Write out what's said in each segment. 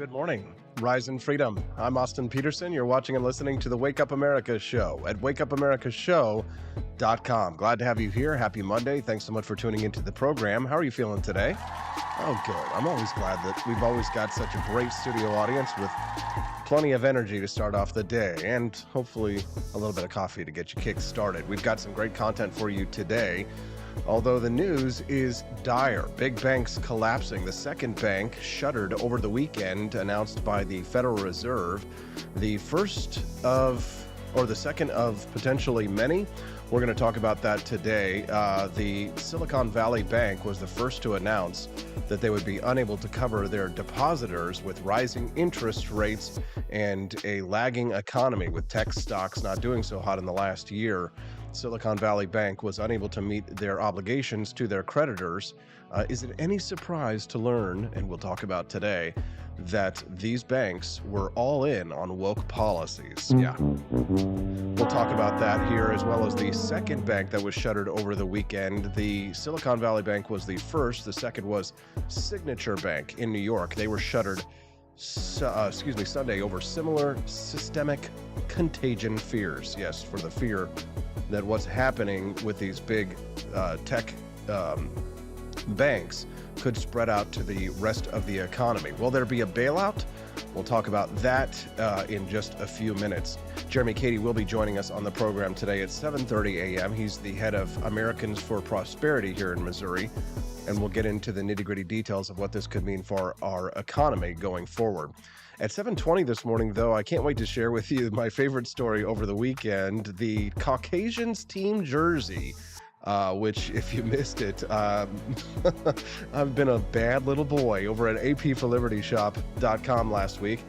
Good morning. Rise in freedom. I'm Austin Peterson. You're watching and listening to the Wake Up America show at wakeupAmericaShow.com. Glad to have you here. Happy Monday. Thanks so much for tuning into the program. How are you feeling today? Oh, good. I'm always glad that we've always got such a great studio audience with plenty of energy to start off the day and hopefully a little bit of coffee to get you kick started. We've got some great content for you today. Although the news is dire. Big banks collapsing. The second bank shuttered over the weekend, announced by the Federal Reserve. The second of potentially many. We're going to talk about that today. The Silicon Valley Bank was the first to announce that they would be unable to cover their depositors with rising interest rates and a lagging economy, with tech stocks not doing so hot in the last year. Silicon Valley Bank was unable to meet their obligations to their creditors. Is it any surprise to learn, and we'll talk about today, that these banks were all in on woke policies? Yeah. We'll talk about that here, as well as the second bank that was shuttered over the weekend. The Silicon Valley Bank was the first. The second was Signature Bank in New York. They were shuttered Sunday over similar systemic contagion fears. Yes, for the fear that what's happening with these big tech banks could spread out to the rest of the economy. Will there be a bailout? We'll talk about that in just a few minutes. Jeremy Cady will be joining us on the program today at 7:30 a.m. He's the head of Americans for Prosperity here in Missouri, and we'll get into the nitty-gritty details of what this could mean for our economy going forward. At 7:20 this morning, though, I can't wait to share with you my favorite story over the weekend, the Caucasians team jersey, which, if you missed it, I've been a bad little boy. Over at apforlibertyshop.com last week,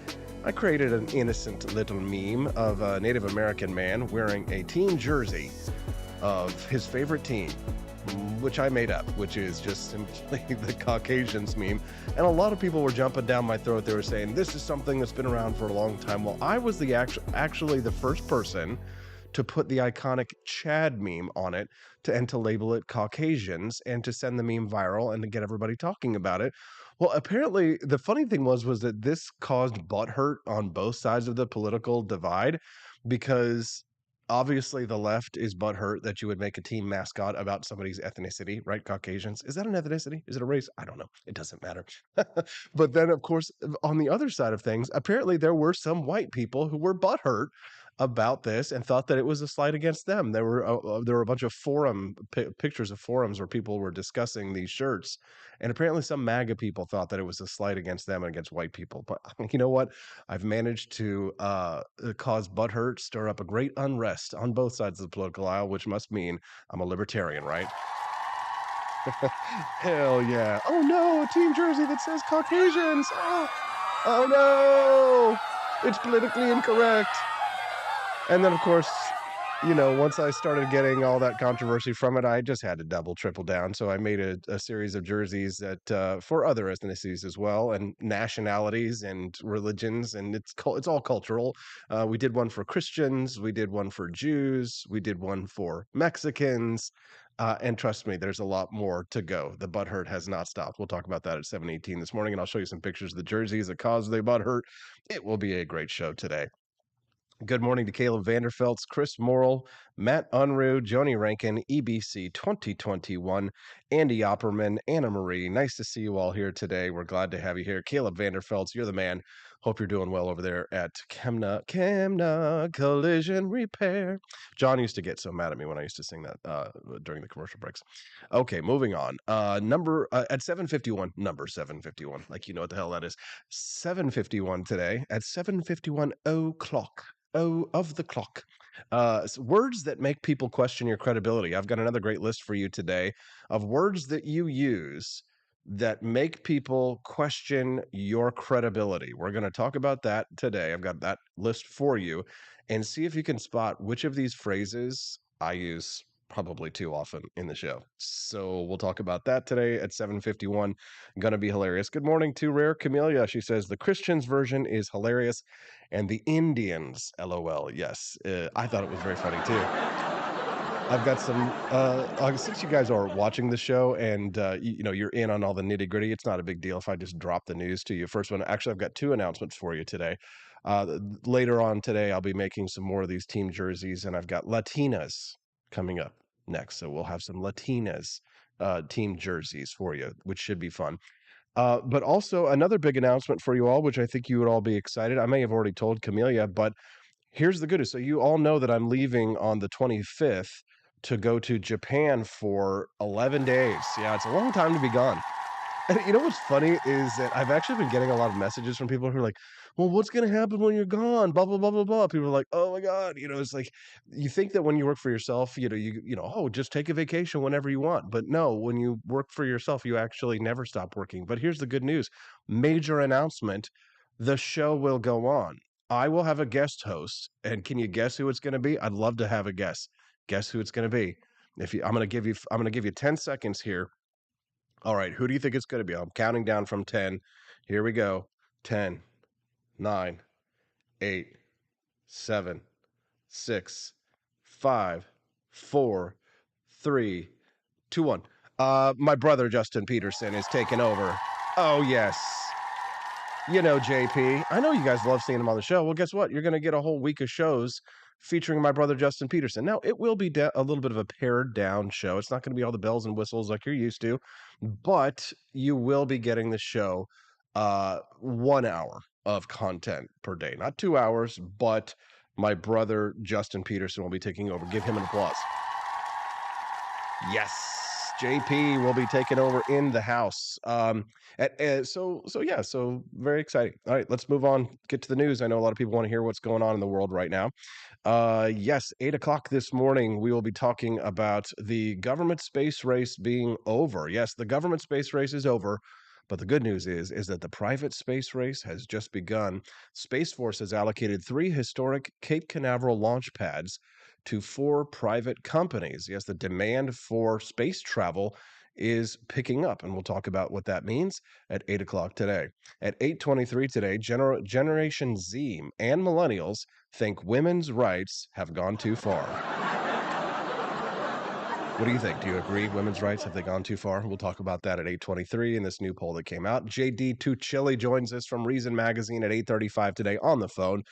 I created an innocent little meme of a Native American man wearing a team jersey of his favorite team, which I made up, which is just simply the Caucasians meme. And a lot of people were jumping down my throat. They were saying, this is something that's been around for a long time. Well, I was actually the first person to put the iconic Chad meme on it and to label it Caucasians and to send the meme viral and to get everybody talking about it. Well, apparently the funny thing was that this caused butthurt on both sides of the political divide, because obviously the left is butthurt that you would make a team mascot about somebody's ethnicity, right? Caucasians. Is that an ethnicity? Is it a race? I don't know. It doesn't matter. But then, of course, on the other side of things, apparently there were some white people who were butthurt about this and thought that it was a slight against them. There were a bunch of pictures of forums where people were discussing these shirts, and apparently some MAGA people thought that it was a slight against them and against white people. But you know what? I've managed to cause butthurt, stir up a great unrest on both sides of the political aisle, which must mean I'm a libertarian, right? Hell yeah. Oh no, a team jersey that says Caucasians. Oh no, it's politically incorrect. And then, of course, once I started getting all that controversy from it, I just had to double, triple down. So I made a series of jerseys that for other ethnicities as well, and nationalities and religions, and it's all cultural. We did one for Christians, we did one for Jews, we did one for Mexicans, and trust me, there's a lot more to go. The butthurt has not stopped. We'll talk about that at 7:18 this morning, and I'll show you some pictures of the jerseys that caused the butthurt. It will be a great show today. Good morning to Caleb Vanderfelts, Chris Morrill, Matt Unruh, Joni Rankin, EBC 2021, Andy Opperman, Anna Marie. Nice to see you all here today. We're glad to have you here. Caleb Vanderfelts, you're the man. Hope you're doing well over there at Chemna Collision Repair. John used to get so mad at me when I used to sing that during the commercial breaks. Okay, moving on. At 7:51, number 7:51, like you know what the hell that is. 7:51 today at 7:51 o'clock. Of the clock. Words that make people question your credibility. I've got another great list for you today of words that you use that make people question your credibility. We're going to talk about that today. I've got that list for you, and see if you can spot which of these phrases I use probably too often in the show. So we'll talk about that today at 7:51. Gonna be hilarious. Good morning to Rare Camellia. She says the Christians version is hilarious and the Indians, LOL. Yes, I thought it was very funny too. I've got some, since you guys are watching the show and, you're in on all the nitty-gritty, it's not a big deal if I just drop the news to you. First one, actually, I've got 2 announcements for you today. Later on today, I'll be making some more of these team jerseys, and I've got Latinas coming up next, so we'll have some Latinas, team jerseys for you, which should be fun. But also another big announcement for you all, which I think you would all be excited. I may have already told Camelia, but here's the good news. So you all know that I'm leaving on the 25th to go to Japan for 11 days. Yeah, it's a long time to be gone. And you know what's funny is that I've actually been getting a lot of messages from people who are like, "Well, what's gonna happen when you're gone? Blah blah blah blah blah." People are like, "Oh my god," it's like you think that when you work for yourself, oh, just take a vacation whenever you want. But no, when you work for yourself, you actually never stop working. But here's the good news. Major announcement, the show will go on. I will have a guest host, and can you guess who it's going to be? I'd love to have a guess. Guess who it's going to be? If you, I'm going to give you 10 seconds here. All right, who do you think it's going to be? I'm counting down from 10. Here we go. 10, 9, 8, 7, 6, 5, 4, 3, 2, 1. My brother Justin Peterson is taking over. Oh, yes. JP, I know you guys love seeing him on the show. Well, guess what? You're going to get a whole week of shows featuring my brother Justin Peterson. Now, it will be a little bit of a pared down show. It's not going to be all the bells and whistles like you're used to, but you will be getting the show 1 hour of content per day. Not 2 hours, but my brother Justin Peterson will be taking over. Give him an applause. Yes. JP will be taking over in the house. So very exciting. All right, let's move on. Get to the news. I know a lot of people want to hear what's going on in the world right now. Yes, 8 o'clock this morning, we will be talking about the government space race being over. Yes, the government space race is over. But the good news is that the private space race has just begun. Space Force has allocated 3 historic Cape Canaveral launch pads to 4 private companies. Yes, the demand for space travel is picking up, and we'll talk about what that means at 8 o'clock today. At 8:23 today, Generation Z and millennials think women's rights have gone too far. What do you think? Do you agree? Women's rights, have they gone too far? We'll talk about that at 8:23 in this new poll that came out. JD Tuccille joins us from Reason Magazine at 8:35 today on the phone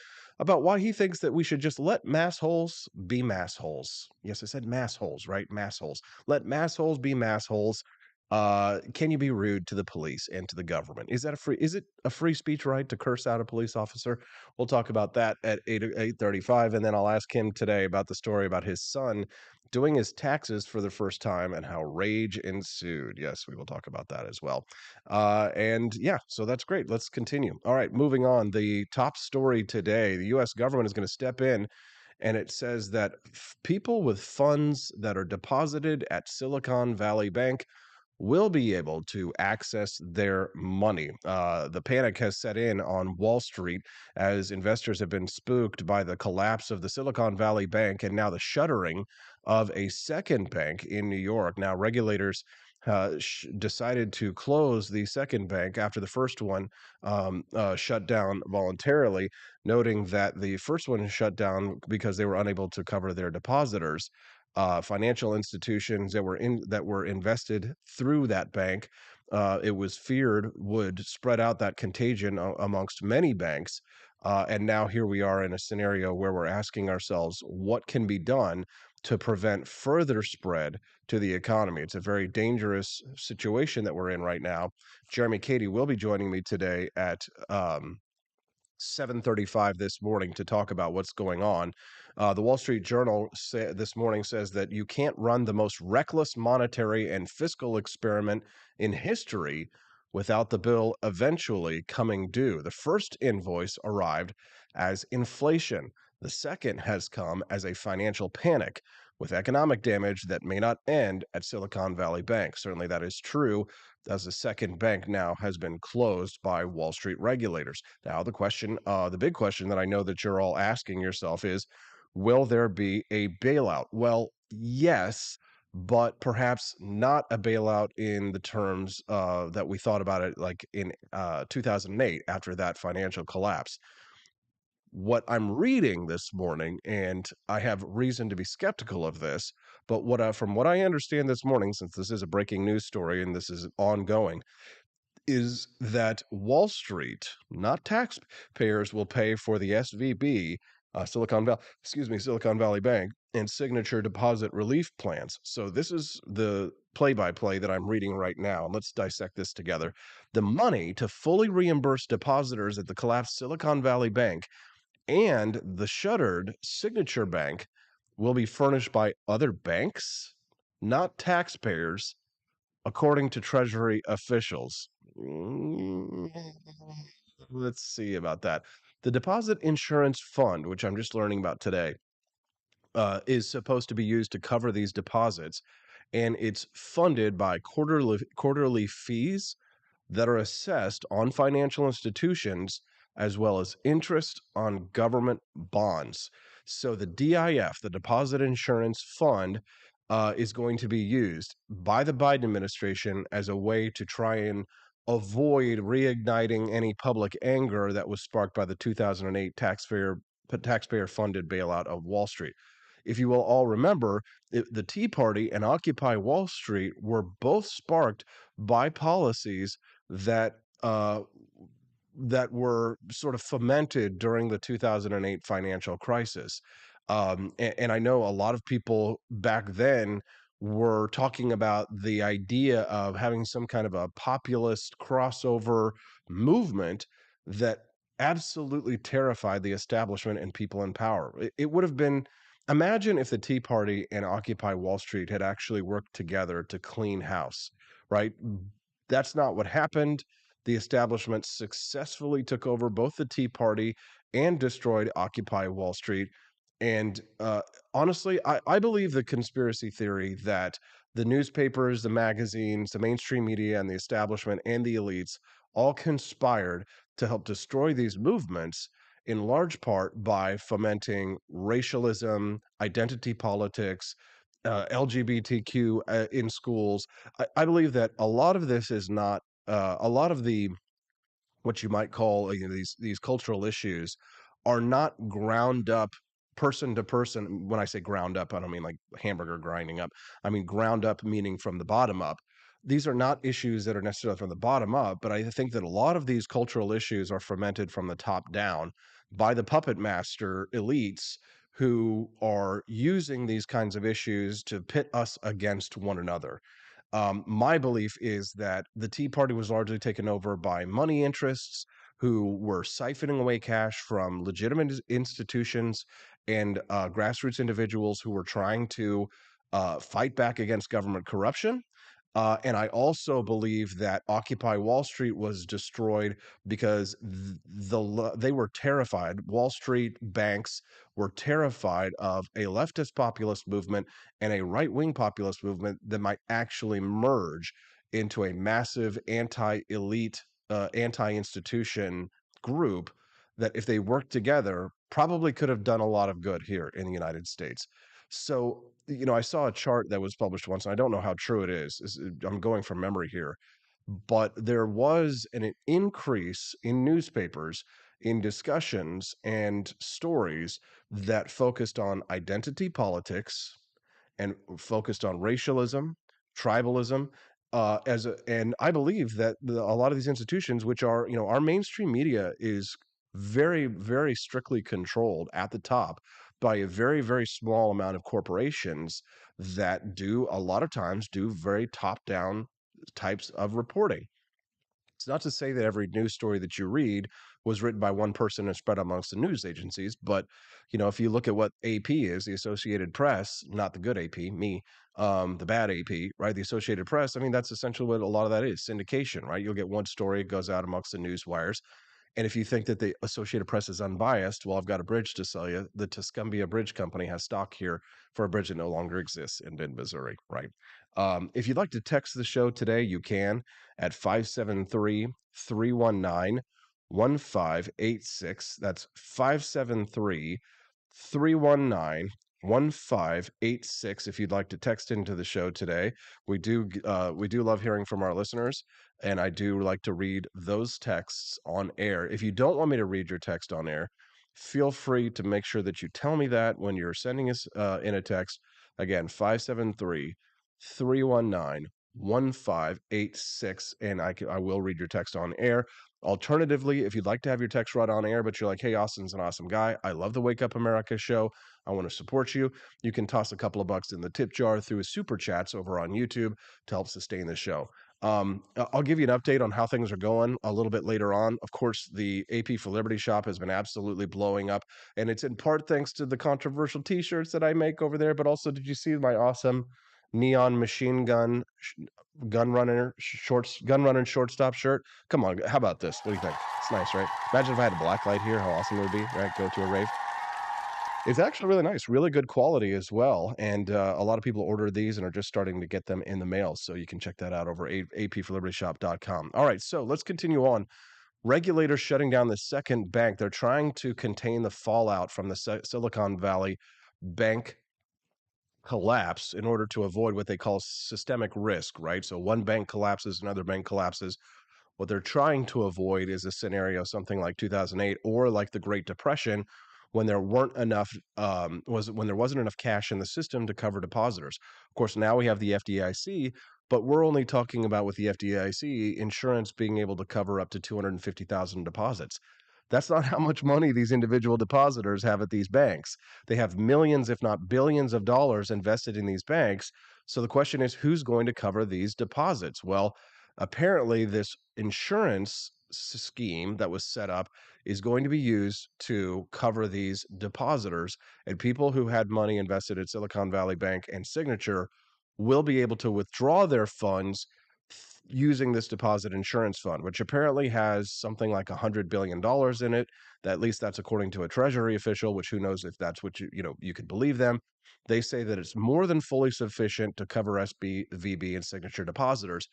about why he thinks that we should just let massholes be massholes. Yes, I said massholes, right? Massholes. Let massholes be massholes. Can you be rude to the police and to the government? Is it a free speech right to curse out a police officer? We'll talk about that at 8:35, and then I'll ask him today about the story about his son doing his taxes for the first time and how rage ensued. Yes, we will talk about that as well. And yeah, so that's great. Let's continue. All right, moving on. The top story today, the US government is going to step in, and it says that people with funds that are deposited at Silicon Valley Bank will be able to access their money. The panic has set in on Wall Street as investors have been spooked by the collapse of the Silicon Valley Bank and now the shuttering of a second bank in New York. Now, regulators decided to close the second bank after the first one shut down voluntarily, noting that the first one shut down because they were unable to cover their depositors. Financial institutions that were invested through that bank, it was feared would spread out that contagion amongst many banks. And now here we are in a scenario where we're asking ourselves what can be done to prevent further spread to the economy. It's a very dangerous situation that we're in right now. Jeremy Katie will be joining me today at 7:35 this morning to talk about what's going on. The Wall Street Journal this morning says that you can't run the most reckless monetary and fiscal experiment in history without the bill eventually coming due. The first invoice arrived as inflation. The second has come as a financial panic with economic damage that may not end at Silicon Valley Bank. Certainly that is true, as the second bank now has been closed by Wall Street regulators. Now, the big question that I know that you're all asking yourself is, will there be a bailout? Well, yes, but perhaps not a bailout in the terms that we thought about it like in 2008 after that financial collapse. What I'm reading this morning, and I have reason to be skeptical of this, but from what I understand this morning, since this is a breaking news story and this is ongoing, is that Wall Street, not taxpayers, will pay for the SVB, Silicon Valley Bank, and signature deposit relief plans. So this is the play-by-play that I'm reading right now. And let's dissect this together. The money to fully reimburse depositors at the collapsed Silicon Valley Bank and the shuttered Signature Bank will be furnished by other banks, not taxpayers, according to Treasury officials. Mm, Let's see about that. The Deposit Insurance Fund, which I'm just learning about today, is supposed to be used to cover these deposits, and it's funded by quarterly fees that are assessed on financial institutions as well as interest on government bonds. So the DIF, the Deposit Insurance Fund, is going to be used by the Biden administration as a way to try and avoid reigniting any public anger that was sparked by the 2008 taxpayer funded bailout of Wall Street. If you will all remember, the Tea Party and Occupy Wall Street were both sparked by policies that that were sort of fomented during the 2008 financial crisis. And I know a lot of people back then were talking about the idea of having some kind of a populist crossover movement that absolutely terrified the establishment and people in power. It would have been, imagine if the Tea Party and Occupy Wall Street had actually worked together to clean house, right? That's not what happened. The establishment successfully took over both the Tea Party and destroyed Occupy Wall Street. And honestly, I believe the conspiracy theory that the newspapers, the magazines, the mainstream media, and the establishment and the elites all conspired to help destroy these movements in large part by fomenting racialism, identity politics, LGBTQ in schools. I believe that a lot of this is not a lot of the what you might call these cultural issues are not ground up person to person. When I say ground up, I don't mean like hamburger grinding up. I mean ground up meaning from the bottom up. These are not issues that are necessarily from the bottom up, but I think that a lot of these cultural issues are fermented from the top down by the puppet master elites who are using these kinds of issues to pit us against one another. My belief is that the Tea Party was largely taken over by money interests who were siphoning away cash from legitimate institutions and grassroots individuals who were trying to fight back against government corruption. And I also believe that Occupy Wall Street was destroyed because they were terrified. Wall Street banks were terrified of a leftist populist movement and a right wing populist movement that might actually merge into a massive anti elite, anti institution group that, if they worked together, probably could have done a lot of good here in the United States. So, I saw a chart that was published once, and I don't know how true it is. I'm going from memory here, but there was an increase in newspapers in discussions and stories that focused on identity politics and focused on racialism, tribalism, and I believe that a lot of these institutions, which are, our mainstream media is very, very strictly controlled at the top by a very, very small amount of corporations that do a lot of times do very top down types of reporting. It's not to say that every news story that you read was written by one person and spread amongst the news agencies, but if you look at what AP is, the Associated Press, not the good AP, me, the bad AP, right? The Associated Press, I mean, that's essentially what a lot of that is, syndication, right? You'll get one story, it goes out amongst the news wires. And if you think that the Associated Press is unbiased, well, I've got a bridge to sell you. The Tuscumbia Bridge Company has stock here for a bridge that no longer exists in Bend, Missouri, right? If you'd like to text the show today, you can at 573 319 1586. That's 573 319 1586. If you'd like to text into the show today, we do love hearing from our listeners, and I do like to read those texts on air. If you don't want me to read your text on air, feel free to make sure that you tell me that when you're sending us in a text. Again, 573-319-1586, and I will read your text on air. Alternatively, if you'd like to have your text read on air, but you're like, hey, Austin's an awesome guy, I love the Wake Up America show, I want to support you, you can toss a couple of bucks in the tip jar through super chats over on YouTube to help sustain the show. I'll give you an update on how things are going a little bit later on. Of course, the AP for Liberty shop has been absolutely blowing up, and it's in part thanks to the controversial T-shirts that I make over there. But also, did you see my awesome neon machine gun running shortstop shirt? Come on, how about this? What do you think? It's nice, right? Imagine if I had a black light here, how awesome it would be, right? Go to a rave. It's actually really nice, really good quality as well, and a lot of people order these and are just starting to get them in the mail, so you can check that out over apforlibertyshop.com. All right, so let's continue on. Regulators shutting down the second bank. They're trying to contain the fallout from the Silicon Valley bank collapse in order to avoid what they call systemic risk, right? So one bank collapses, another bank collapses. What they're trying to avoid is a scenario something like 2008 or like the Great Depression, when there weren't enough was when there wasn't enough cash in the system to cover depositors. Of course, now we have the FDIC, but we're only talking about, with the FDIC, insurance being able to cover up to 250,000 deposits. That's not how much money these individual depositors have at these banks. They have millions, if not billions of dollars invested in these banks. So the question is, who's going to cover these deposits? Well, apparently this insurance scheme that was set up is going to be used to cover these depositors, and people who had money invested at Silicon Valley Bank and Signature will be able to withdraw their funds using this deposit insurance fund, which apparently has something like $100 billion in it. At least that's according to a Treasury official, which who knows if that's what you could believe them. They say that it's more than fully sufficient to cover SBVB and Signature depositors.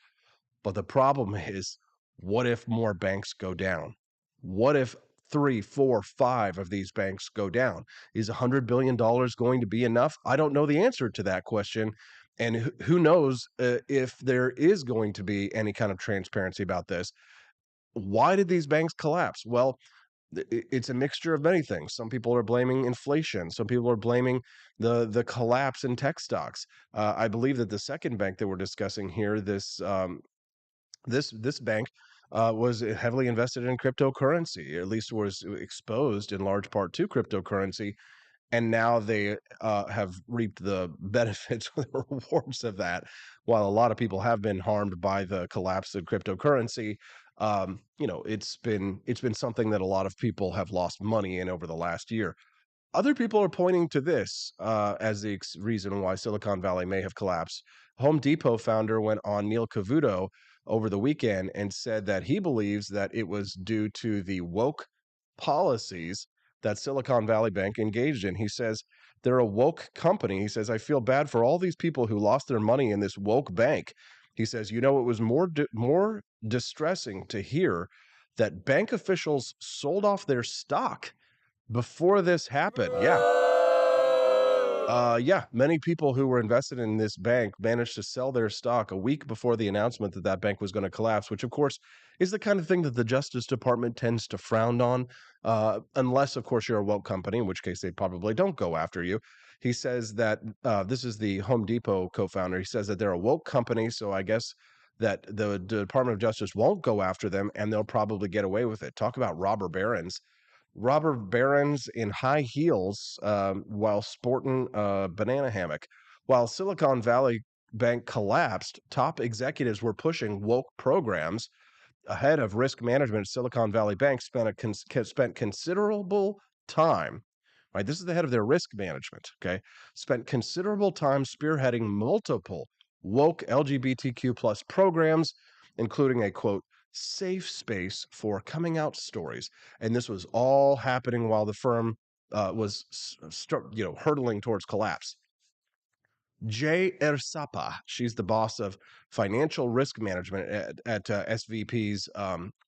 But the problem is, what if more banks go down? What if three, four, five of these banks go down? Is $100 billion going to be enough? I don't know the answer to that question. And who knows if there is going to be any kind of transparency about this. Why did these banks collapse? Well, it's a mixture of many things. Some people are blaming inflation. Some people are blaming the collapse in tech stocks. I believe that the second bank that we're discussing here, this bank was heavily invested in cryptocurrency, or at least was exposed in large part to cryptocurrency, and now they have reaped the benefits or the rewards of that. While a lot of people have been harmed by the collapse of cryptocurrency, it's been something that a lot of people have lost money in over the last year. Other people are pointing to this as the reason why Silicon Valley may have collapsed. Home Depot founder went on Neil Cavuto over the weekend and said that he believes that it was due to the woke policies that Silicon Valley Bank engaged in. He says they're a woke company. He says, I feel bad for all these people who lost their money in this woke bank. He says, it was more distressing to hear that bank officials sold off their stock before this happened. Yeah, many people who were invested in this bank managed to sell their stock a week before the announcement that that bank was going to collapse, which of course is the kind of thing that the Justice Department tends to frown on, unless of course you're a woke company, in which case they probably don't go after you. He says that this is the Home Depot co-founder. He says that they're a woke company, so I guess that the Department of Justice won't go after them, and they'll probably get away with it. Talk about robber barons. Robber barons in high heels while sporting a banana hammock. While Silicon Valley Bank collapsed, top executives were pushing woke programs ahead of risk management. Silicon Valley Bank spent considerable time. Right, this is the head of their risk management. Okay, spent considerable time spearheading multiple woke LGBTQ plus programs, including a quote safe space for coming out stories. And this was all happening while the firm was hurtling towards collapse. Jay Ersapa, she's the boss of financial risk management at SVP's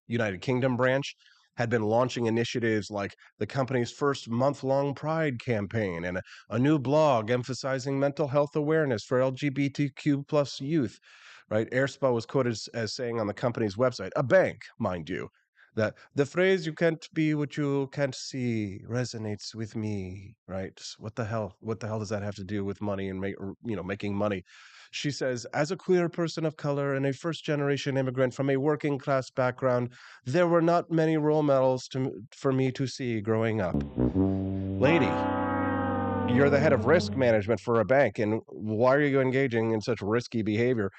United Kingdom branch, had been launching initiatives like the company's first month-long Pride campaign and a new blog emphasizing mental health awareness for LGBTQ plus youth. Right, Erspa was quoted as saying on the company's website, a bank, mind you, That the phrase "you can't be what you can't see" resonates with me, right? What the hell? What the hell does that have to do with money and making money? She says, as a queer person of color and a first generation immigrant from a working class background, there were not many role models for me to see growing up. Lady, you're the head of risk management for a bank, and why are you engaging in such risky behavior?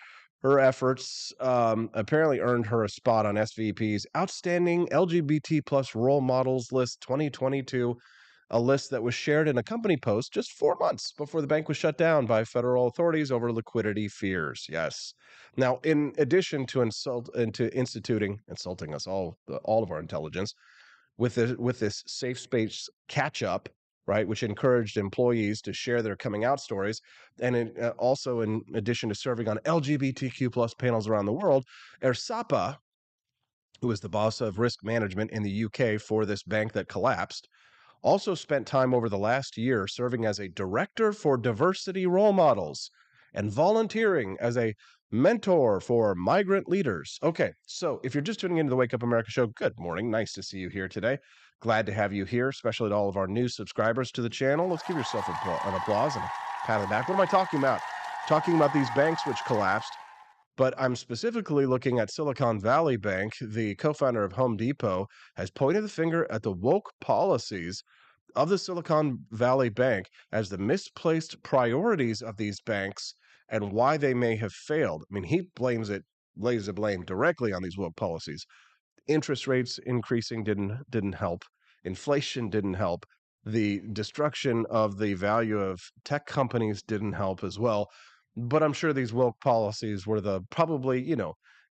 Her efforts apparently earned her a spot on SVP's Outstanding LGBT plus Role Models List 2022, a list that was shared in a company post just 4 months before the bank was shut down by federal authorities over liquidity fears. Yes. Now, in addition to insulting us all of our intelligence, with this safe space catch up, right, which encouraged employees to share their coming out stories, and also in addition to serving on LGBTQ plus panels around the world, Ersapa, who is the boss of risk management in the UK for this bank that collapsed, also spent time over the last year serving as a director for diversity role models and volunteering as a mentor for migrant leaders. Okay, so if you're just tuning into the Wake Up America show, good morning. Nice to see you here today. Glad to have you here, especially to all of our new subscribers to the channel. Let's give yourself an applause and a pat on the back. What am I talking about? Talking about these banks which collapsed, but I'm specifically looking at Silicon Valley Bank. The co-founder of Home Depot has pointed the finger at the woke policies of the Silicon Valley Bank as the misplaced priorities of these banks and why they may have failed. I mean, he lays the blame directly on these woke policies. Interest rates increasing didn't help. Inflation didn't help. The destruction of the value of tech companies didn't help as well. But I'm sure these woke policies were the probably,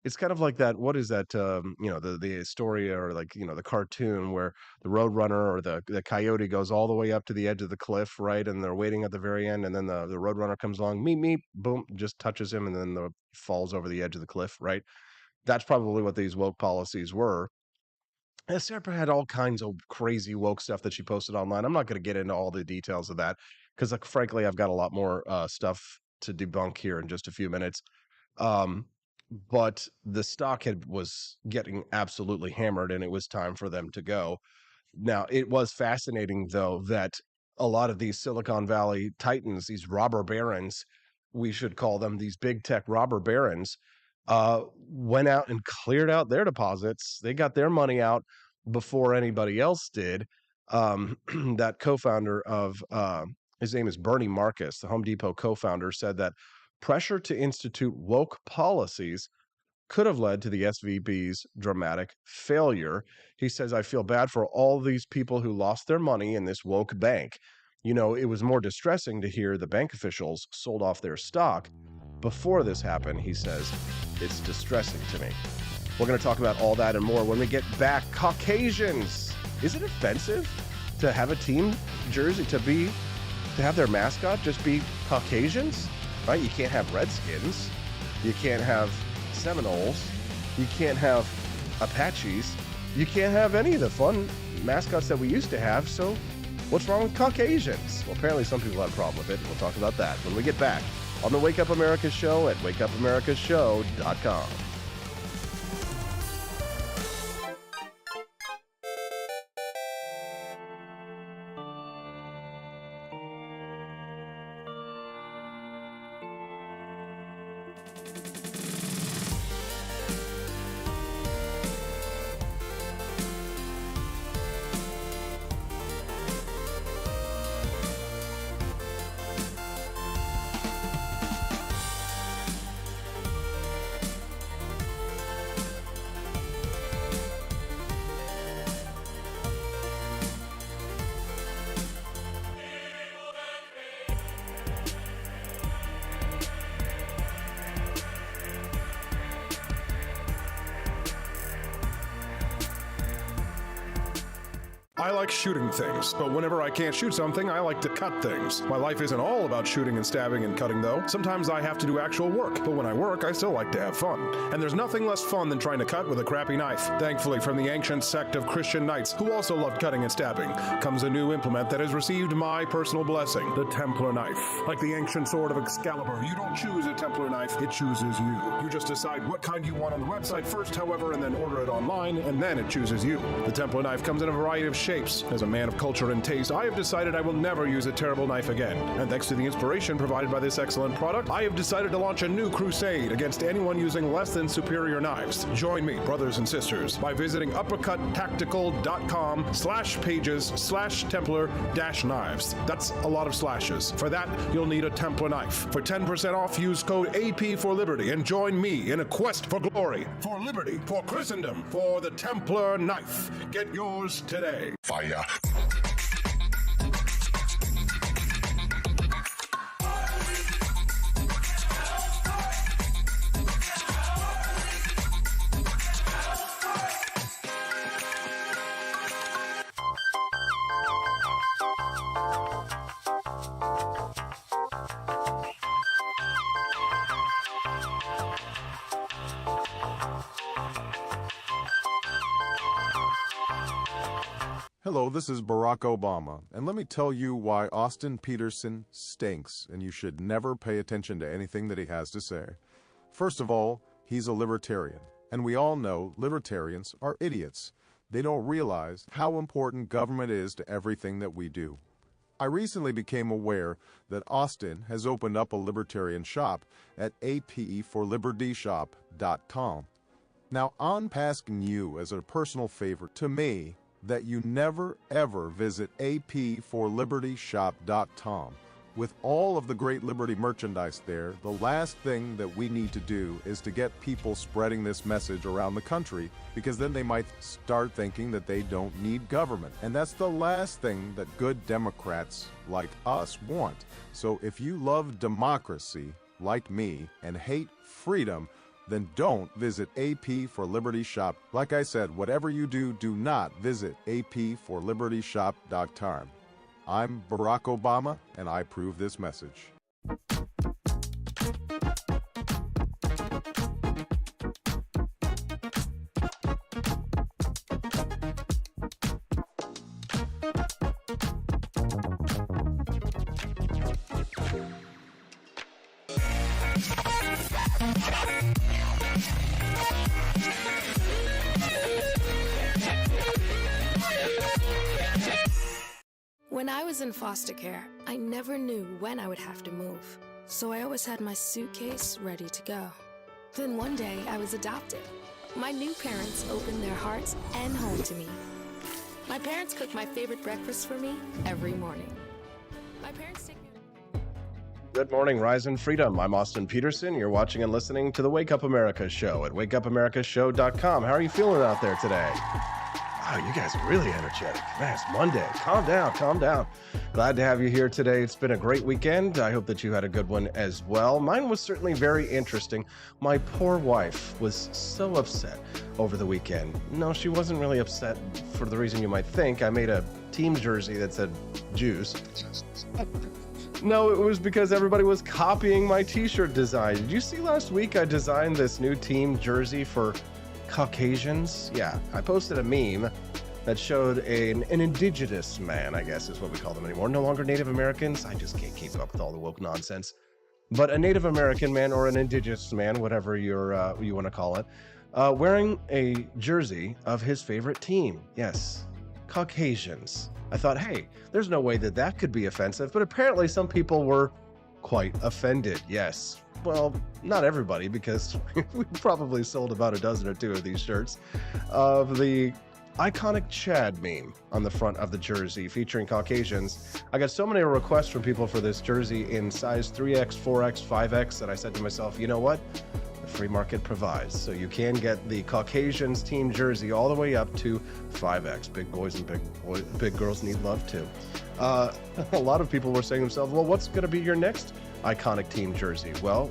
it's kind of like that. What is that? The story, or like, the cartoon where the roadrunner or the coyote goes all the way up to the edge of the cliff, right? And they're waiting at the very end, and then the roadrunner comes along, meep, boom, just touches him, and then falls over the edge of the cliff, right? That's probably what these woke policies were. And Sarah had all kinds of crazy woke stuff that she posted online. I'm not going to get into all the details of that because, like, frankly, I've got a lot more stuff to debunk here in just a few minutes. Um, but the stock was getting absolutely hammered, and it was time for them to go. Now, it was fascinating, though, that a lot of these Silicon Valley titans, these robber barons, we should call them, these big tech robber barons, went out and cleared out their deposits. They got their money out before anybody else did. That co-founder of, his name is Bernie Marcus, the Home Depot co-founder, said that pressure to institute woke policies could have led to the SVB's dramatic failure. He says, I feel bad for all these people who lost their money in this woke bank. It was more distressing to hear the bank officials sold off their stock before this happened, he says. It's distressing to me. We're going to talk about all that and more when we get back. Caucasians. Is it offensive to have a team jersey, to have their mascot just be Caucasians? Right? You can't have Redskins. You can't have Seminoles. You can't have Apaches. You can't have any of the fun mascots that we used to have. So what's wrong with Caucasians? Well, apparently some people have a problem with it. We'll talk about that when we get back on the Wake Up America show at wakeupAmericaShow.com. I like shooting things, but whenever I can't shoot something, I like to cut things. My life isn't all about shooting and stabbing and cutting, though. Sometimes I have to do actual work, but when I work, I still like to have fun. And there's nothing less fun than trying to cut with a crappy knife. Thankfully, from the ancient sect of Christian knights, who also loved cutting and stabbing, comes a new implement that has received my personal blessing, the Templar knife. Like the ancient sword of Excalibur, you don't choose a Templar knife, it chooses you. You just decide what kind you want on the website first, however, and then order it online, and then it chooses you. The Templar knife comes in a variety of shapes. As a man of culture and taste, I have decided I will never use a terrible knife again. And thanks to the inspiration provided by this excellent product, I have decided to launch a new crusade against anyone using less than superior knives. Join me, brothers and sisters, by visiting uppercuttactical.com/pages/Templar-knives. That's a lot of slashes. For that, you'll need a Templar knife. For 10% off, use code AP for Liberty and join me in a quest for glory, for liberty, for Christendom, for the Templar knife. Get yours today. Fire. Hello, this is Barack Obama, and let me tell you why Austin Peterson stinks, and you should never pay attention to anything that he has to say. First of all, he's a libertarian, and we all know libertarians are idiots. They don't realize how important government is to everything that we do. I recently became aware that Austin has opened up a libertarian shop at apeforlibertyshop.com. Now, I'm asking you as a personal favor to me that you never ever visit apeforlibertyshop.com. With all of the great Liberty merchandise there, the last thing that we need to do is to get people spreading this message around the country, because then they might start thinking that they don't need government. And that's the last thing that good Democrats like us want. So if you love democracy, like me, and hate freedom, then don't visit AP for Liberty Shop. Like I said, whatever you do, do not visit aporlibertyshop.com. I'm Barack Obama, and I approve this message. When I was in foster care, I never knew when I would have to move, so I always had my suitcase ready to go. Then one day, I was adopted. My new parents opened their hearts and home to me. My parents cook my favorite breakfast for me every morning. My parents take me... Good morning, Rise and Freedom. I'm Austin Peterson. You're watching and listening to the Wake Up America Show at wakeupAmericaShow.com. How are you feeling out there today? Wow, you guys are really energetic. Man, it's Monday. Calm down, calm down. Glad to have you here today. It's been a great weekend. I hope that you had a good one as well. Mine was certainly very interesting. My poor wife was so upset over the weekend. No, she wasn't really upset for the reason you might think. I made a team jersey that said Jews. No, it was because everybody was copying my t-shirt design. Did you see last week I designed this new team jersey for Caucasians? Yeah, I posted a meme that showed an indigenous man, I guess is what we call them anymore. No longer Native Americans. I just can't keep up with all the woke nonsense. But a Native American man or an indigenous man, whatever you want to call it, wearing a jersey of his favorite team. Yes, Caucasians. I thought, hey, there's no way that that could be offensive, but apparently some people were quite offended. Yes. Well, not everybody, because we probably sold about a dozen or two of these shirts of the iconic Chad meme on the front of the jersey featuring Caucasians. I got so many requests from people for this jersey in size 3X, 4X, 5X that I said to myself, you know what? The free market provides. So you can get the Caucasians team jersey all the way up to 5X. Big boys and big girls need love too. A lot of people were saying to themselves, well, what's going to be your next iconic team jersey? Well,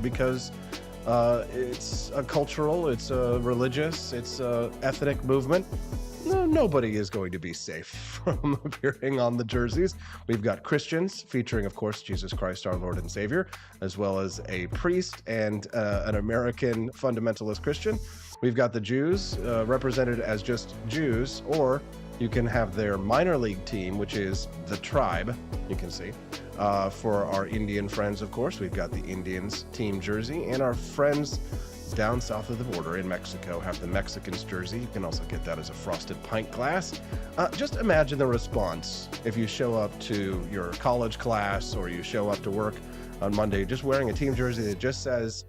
because it's a cultural, it's a religious, it's a ethnic movement. No, nobody is going to be safe from appearing on the jerseys. We've got Christians featuring, of course, Jesus Christ, our Lord and Savior, as well as a priest and an American fundamentalist Christian. We've got the Jews represented as just Jews, or you can have their minor league team, which is the Tribe, you can see. For our Indian friends, of course, we've got the Indians team jersey, and our friends down south of the border in Mexico have the Mexicans jersey. You can also get that as a frosted pint glass. Just imagine the response if you show up to your college class or you show up to work on Monday just wearing a team jersey that just says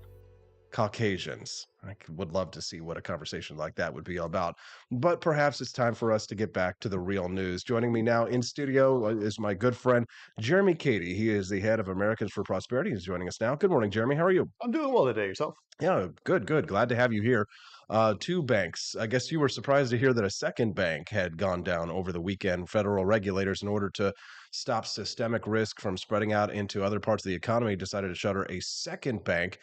Caucasians. I would love to see what a conversation like that would be all about. But perhaps it's time for us to get back to the real news. Joining me now in studio is my good friend, Jeremy Cady. He is the head of Americans for Prosperity. He's joining us now. Good morning, Jeremy. How are you? I'm doing well today. Yourself? Yeah, good. Glad to have you here. Two banks. I guess you were surprised to hear that a second bank had gone down over the weekend. Federal regulators, in order to stop systemic risk from spreading out into other parts of the economy, decided to shutter a second bank.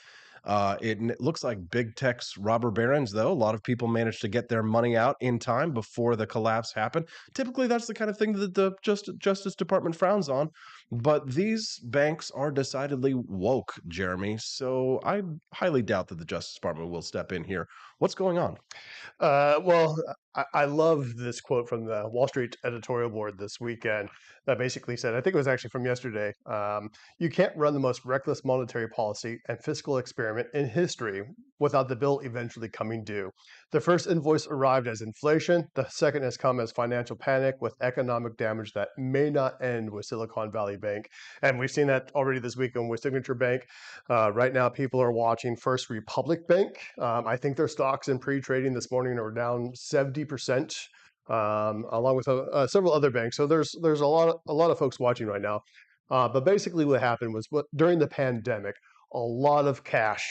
It looks like big tech's robber barons, though. A lot of people managed to get their money out in time before the collapse happened. Typically, that's the kind of thing that the Justice Department frowns on. But these banks are decidedly woke, Jeremy. So I highly doubt that the Justice Department will step in here. What's going on? I love this quote from the Wall Street editorial board this weekend that basically said, I think it was actually from yesterday, you can't run the most reckless monetary policy and fiscal experiment in history without the bill eventually coming due. The first invoice arrived as inflation. The second has come as financial panic with economic damage that may not end with Silicon Valley Bank. And we've seen that already this weekend with Signature Bank. Right now, people are watching First Republic Bank. I think their stocks in pre-trading this morning are down 70%, along with several other banks. So there's a lot of folks watching right now. But basically, what happened was during the pandemic, a lot of cash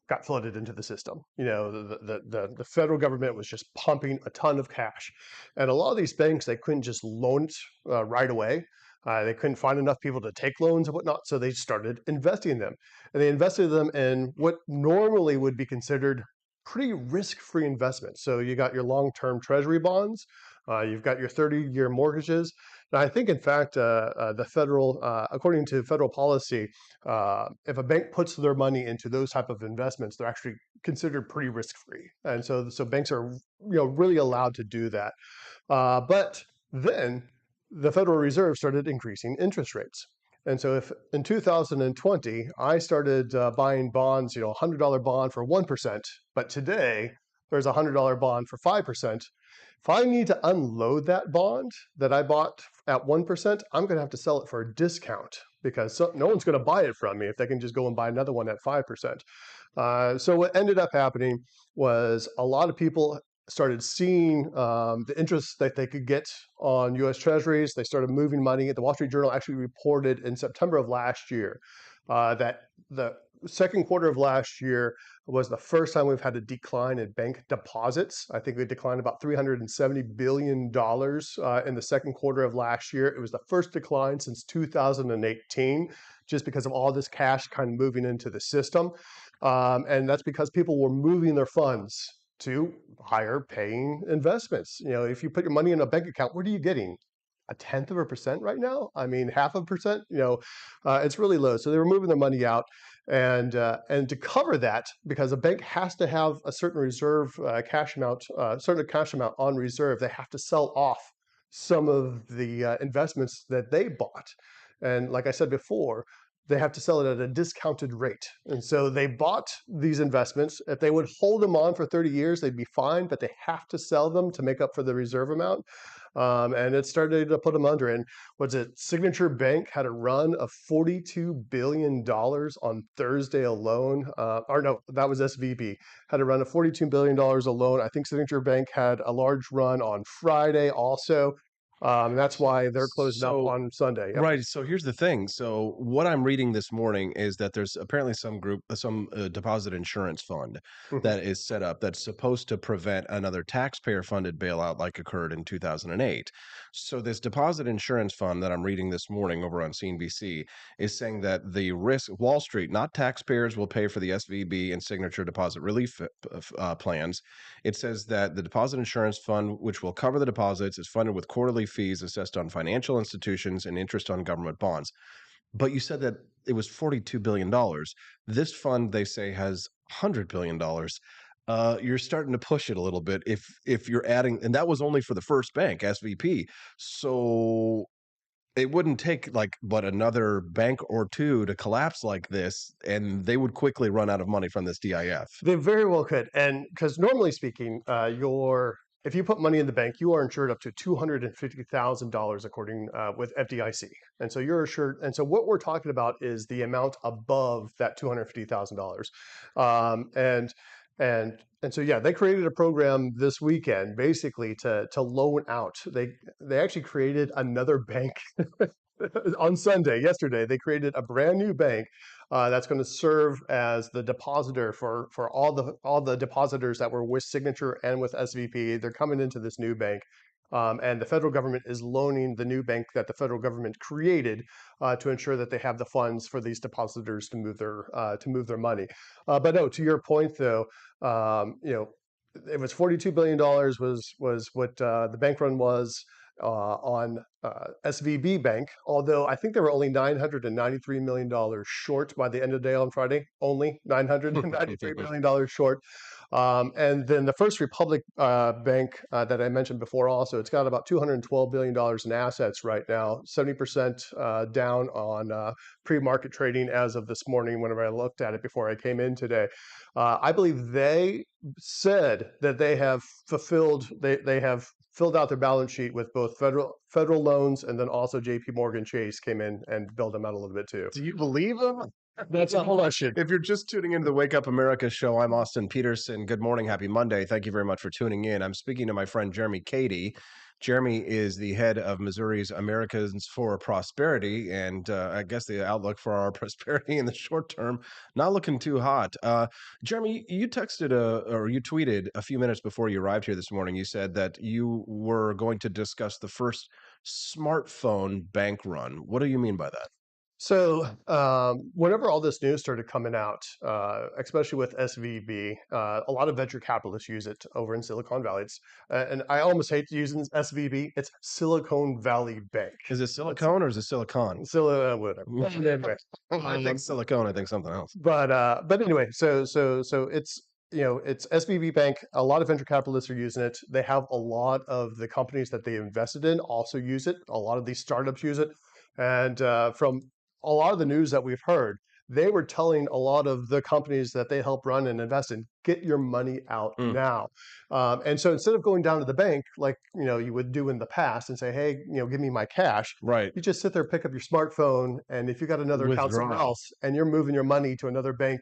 got flooded into the system. You know, the federal government was just pumping a ton of cash, and a lot of these banks, they couldn't just loan it right away. They couldn't find enough people to take loans and whatnot, so they started investing in them. And they invested them in what normally would be considered pretty risk-free investments. So you got your long-term treasury bonds, you've got your 30-year mortgages. And I think, in fact, the federal, according to federal policy, if a bank puts their money into those type of investments, they're actually considered pretty risk-free. And so banks are, really allowed to do that. But then the Federal Reserve started increasing interest rates. And so if in 2020, I started buying bonds, $100 bond for 1%, but today there's a $100 bond for 5%. If I need to unload that bond that I bought at 1%, I'm going to have to sell it for a discount because no one's going to buy it from me if they can just go and buy another one at 5%. So what ended up happening was a lot of people started seeing the interest that they could get on U.S. Treasuries. They started moving money. The Wall Street Journal actually reported in September of last year that the second quarter of last year was the first time we've had a decline in bank deposits. I think we declined about $370 billion in the second quarter of last year. It was the first decline since 2018, just because of all this cash kind of moving into the system. And that's because people were moving their funds to higher paying investments. If you put your money in a bank account, what are you getting? 0.1% right now? I mean, 0.5%? It's really low. So they were moving their money out, and to cover that, because a bank has to have a certain reserve cash amount, certain cash amount on reserve, they have to sell off some of the investments that they bought. And like I said before, they have to sell it at a discounted rate. And so they bought these investments. If they would hold them on for 30 years, they'd be fine, but they have to sell them to make up for the reserve amount. And it started to put them under. And Signature Bank had a run of $42 billion on Thursday alone. Or no, that was SVB. Had a run of $42 billion alone. I think Signature Bank had a large run on Friday also. That's why they're closing up So on Sunday. Yep. right. So here's the thing. So what I'm reading this morning is that there's apparently some deposit insurance fund Mhm. that is set up that's supposed to prevent another taxpayer-funded bailout like occurred in 2008. So this deposit insurance fund that I'm reading this morning over on CNBC is saying that the risk Wall Street, not taxpayers, will pay for the SVB and signature deposit relief plans. It says that the deposit insurance fund, which will cover the deposits, is funded with quarterly fees assessed on financial institutions and interest on government bonds. But you said that it was $42 billion. This fund, they say, has $100 billion. You're starting to push it a little bit if you're adding, and that was only for the first bank, SVP. So it wouldn't take like but another bank or two to collapse like this, and they would quickly run out of money from this DIF. They very well could, and because normally speaking, if you put money in the bank, you are insured up to $250,000 according with FDIC, and so you're assured. And so what we're talking about is the amount above that $250,000, and and so yeah, they created a program this weekend basically to loan out. They actually created another bank on Sunday, yesterday, they created a brand new bank that's going to serve as the depositor for all the depositors that were with Signature and with SVP. They're coming into this new bank, and the federal government is loaning the new bank that the federal government created to ensure that they have the funds for these depositors to move their money. But no, to your point though, it was $42 billion was what the bank run was on SVB Bank, although I think they were only $993 million short by the end of the day on Friday, only $993 million short. And then the First Republic Bank that I mentioned before also, it's got about $212 billion in assets right now, 70% down on pre-market trading as of this morning whenever I looked at it before I came in today. I believe they said that they have they have filled out their balance sheet with both federal loans, and then also JP Morgan Chase came in and bailed them out a little bit too. Do you believe him? That's a question. If you're just tuning into the Wake Up America show, I'm Austin Peterson. Good morning. Happy Monday. Thank you very much for tuning in. I'm speaking to my friend Jeremy Cady. Jeremy is the head of Missouri's Americans for Prosperity, and I guess the outlook for our prosperity in the short term not looking too hot. Jeremy, you tweeted a few minutes before you arrived here this morning. You said that you were going to discuss the first smartphone bank run. What do you mean by that? So, whenever all this news started coming out, especially with SVB, a lot of venture capitalists use it over in Silicon Valley. And I almost hate using SVB. It's Silicon Valley Bank. Is it silicone or is it silicon? Whatever. Anyway, I think silicone. I think something else. but anyway, so it's it's SVB Bank. A lot of venture capitalists are using it. They have a lot of the companies that they invested in also use it. A lot of these startups use it, and from a lot of the news that we've heard, they were telling a lot of the companies that they help run and invest in, get your money out now. And so instead of going down to the bank like you would do in the past and say, hey, give me my cash, Right. you just sit there, pick up your smartphone, and if you got another account somewhere else, and you're moving your money to another bank.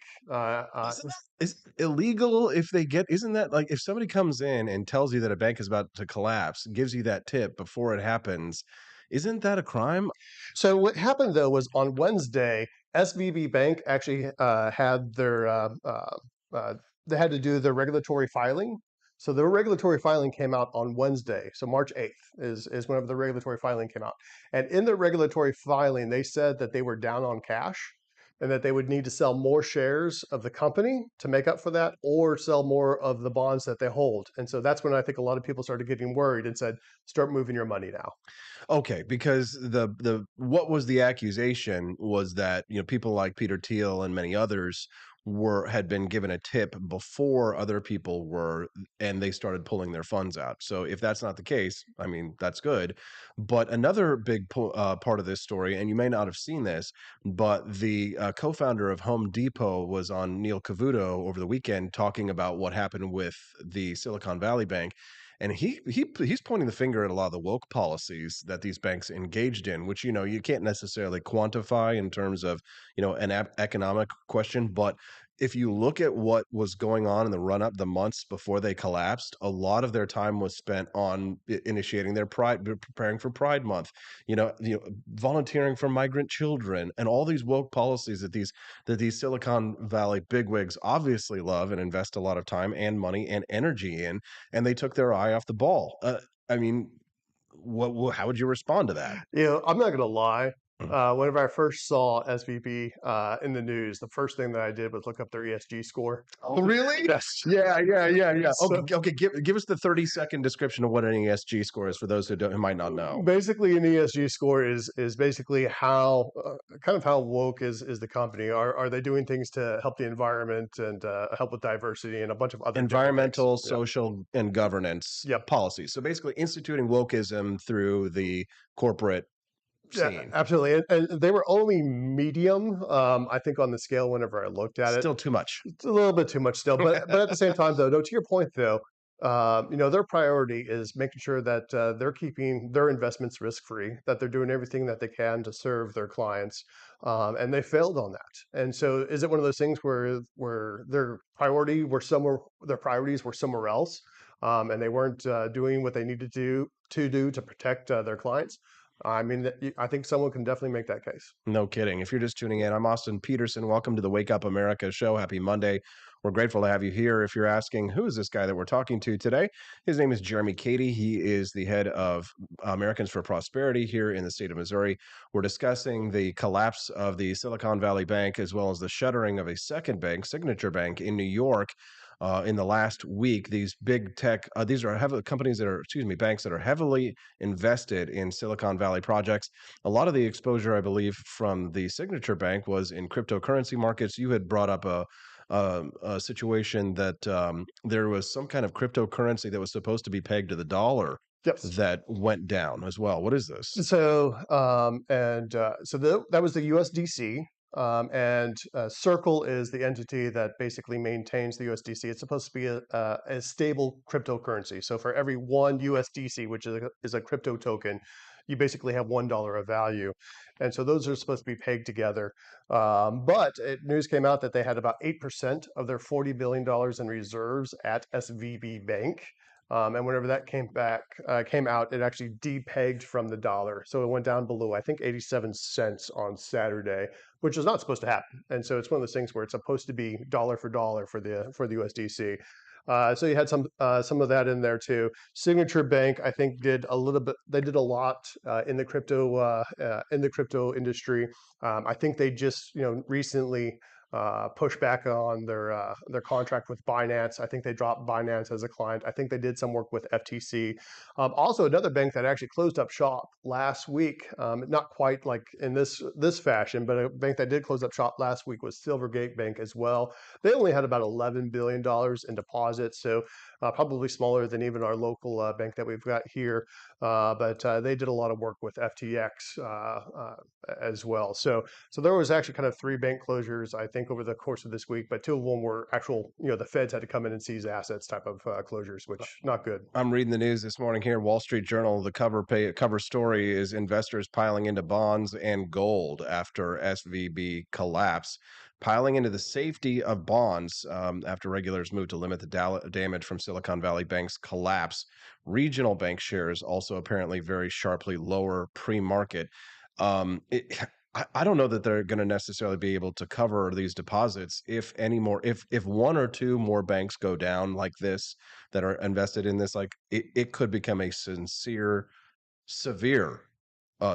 Is illegal if they get? Isn't that like if somebody comes in and tells you that a bank is about to collapse, gives you that tip before it happens? Isn't that a crime? So what happened though was on Wednesday, SVB Bank actually had they had to do their regulatory filing. So the regulatory filing came out on Wednesday. So March 8th is whenever the regulatory filing came out. And in the regulatory filing, they said that they were down on cash and that they would need to sell more shares of the company to make up for that, or sell more of the bonds that they hold. And so that's when I think a lot of people started getting worried and said, start moving your money now. Okay, because the what was the accusation was that people like Peter Thiel and many others had been given a tip before other people were, and they started pulling their funds out. So if that's not the case, I mean that's good. But another big part of this story, and you may not have seen this, but the co-founder of Home Depot was on Neil Cavuto over the weekend talking about what happened with the Silicon Valley Bank. And he's pointing the finger at a lot of the woke policies that these banks engaged in, which you can't necessarily quantify in terms of an economic question, but if you look at what was going on in the run up, the months before they collapsed, a lot of their time was spent on initiating their preparing for Pride Month, volunteering for migrant children, and all these woke policies that these Silicon Valley bigwigs obviously love and invest a lot of time and money and energy in, and they took their eye off the ball. I mean, how would you respond to that? I'm not gonna lie. Mm. Whenever I first saw SVB in the news, the first thing that I did was look up their ESG score. Oh, really? Yes. Yeah. So Okay. Give us the 30-second description of what an ESG score is for those who might not know. basically, an ESG score is basically how kind of how woke is the company. Are they doing things to help the environment and help with diversity and a bunch of other different things? Environmental, Yeah. social, and governance Yep. policies. So basically, instituting wokeism through the corporate Yeah, scene. absolutely. And they were only medium, I think, on the scale whenever I looked at it. Still too much. It's a little bit too much still, but at the same time, though, no, to your point, though, their priority is making sure that they're keeping their investments risk free, that they're doing everything that they can to serve their clients, and they failed on that. And so, is it one of those things where their priorities were somewhere else, and they weren't doing what they needed to do to protect their clients? I mean, I think someone can definitely make that case. No kidding. If you're just tuning in, I'm Austin Peterson. Welcome to the Wake Up America show. Happy Monday. We're grateful to have you here. If you're asking, who is this guy that we're talking to today? His name is Jeremy Cady. He is the head of Americans for Prosperity here in the state of Missouri. We're discussing the collapse of the Silicon Valley Bank as well as the shuttering of a second bank, Signature Bank in New York. In the last week, these big tech, these are banks that are heavily invested in Silicon Valley projects. A lot of the exposure, I believe, from the Signature Bank was in cryptocurrency markets. You had brought up a situation that there was some kind of cryptocurrency that was supposed to be pegged to the dollar Yes. that went down as well. What is this? So, that was the USDC, and Circle is the entity that basically maintains the USDC. It's supposed to be a stable cryptocurrency. So for every one USDC, which is a crypto token, you basically have $1 of value. And so those are supposed to be pegged together. But news came out that they had about 8% of their $40 billion in reserves at SVB Bank. And whenever that came out, it actually depegged from the dollar. So it went down below, I think, 87 cents on Saturday, which is not supposed to happen. And so it's one of those things where it's supposed to be dollar for dollar for the USDC. So you had some of that in there too. Signature Bank, I think, did a little bit. They did a lot in the crypto industry. I think they just recently push back on their contract with Binance. I think they dropped Binance as a client. I think they did some work with FTC. Also, another bank that actually closed up shop last week, not quite like in this fashion, but a bank that did close up shop last week was Silvergate Bank as well. They only had about $11 billion in deposits, so probably smaller than even our local bank that we've got here. But they did a lot of work with FTX as well. So there was actually kind of three bank closures, I think, over the course of this week, but two of them were actual, the feds had to come in and seize assets type of closures, which not good. I'm reading the news this morning here. Wall Street Journal, the cover story is investors piling into bonds and gold after SVB collapse, piling into the safety of bonds after regulators moved to limit the damage from Silicon Valley Bank's collapse. Regional bank shares also apparently very sharply lower pre-market. I don't know that they're going to necessarily be able to cover these deposits if one or two more banks go down like this that are invested in this, like it could become a severe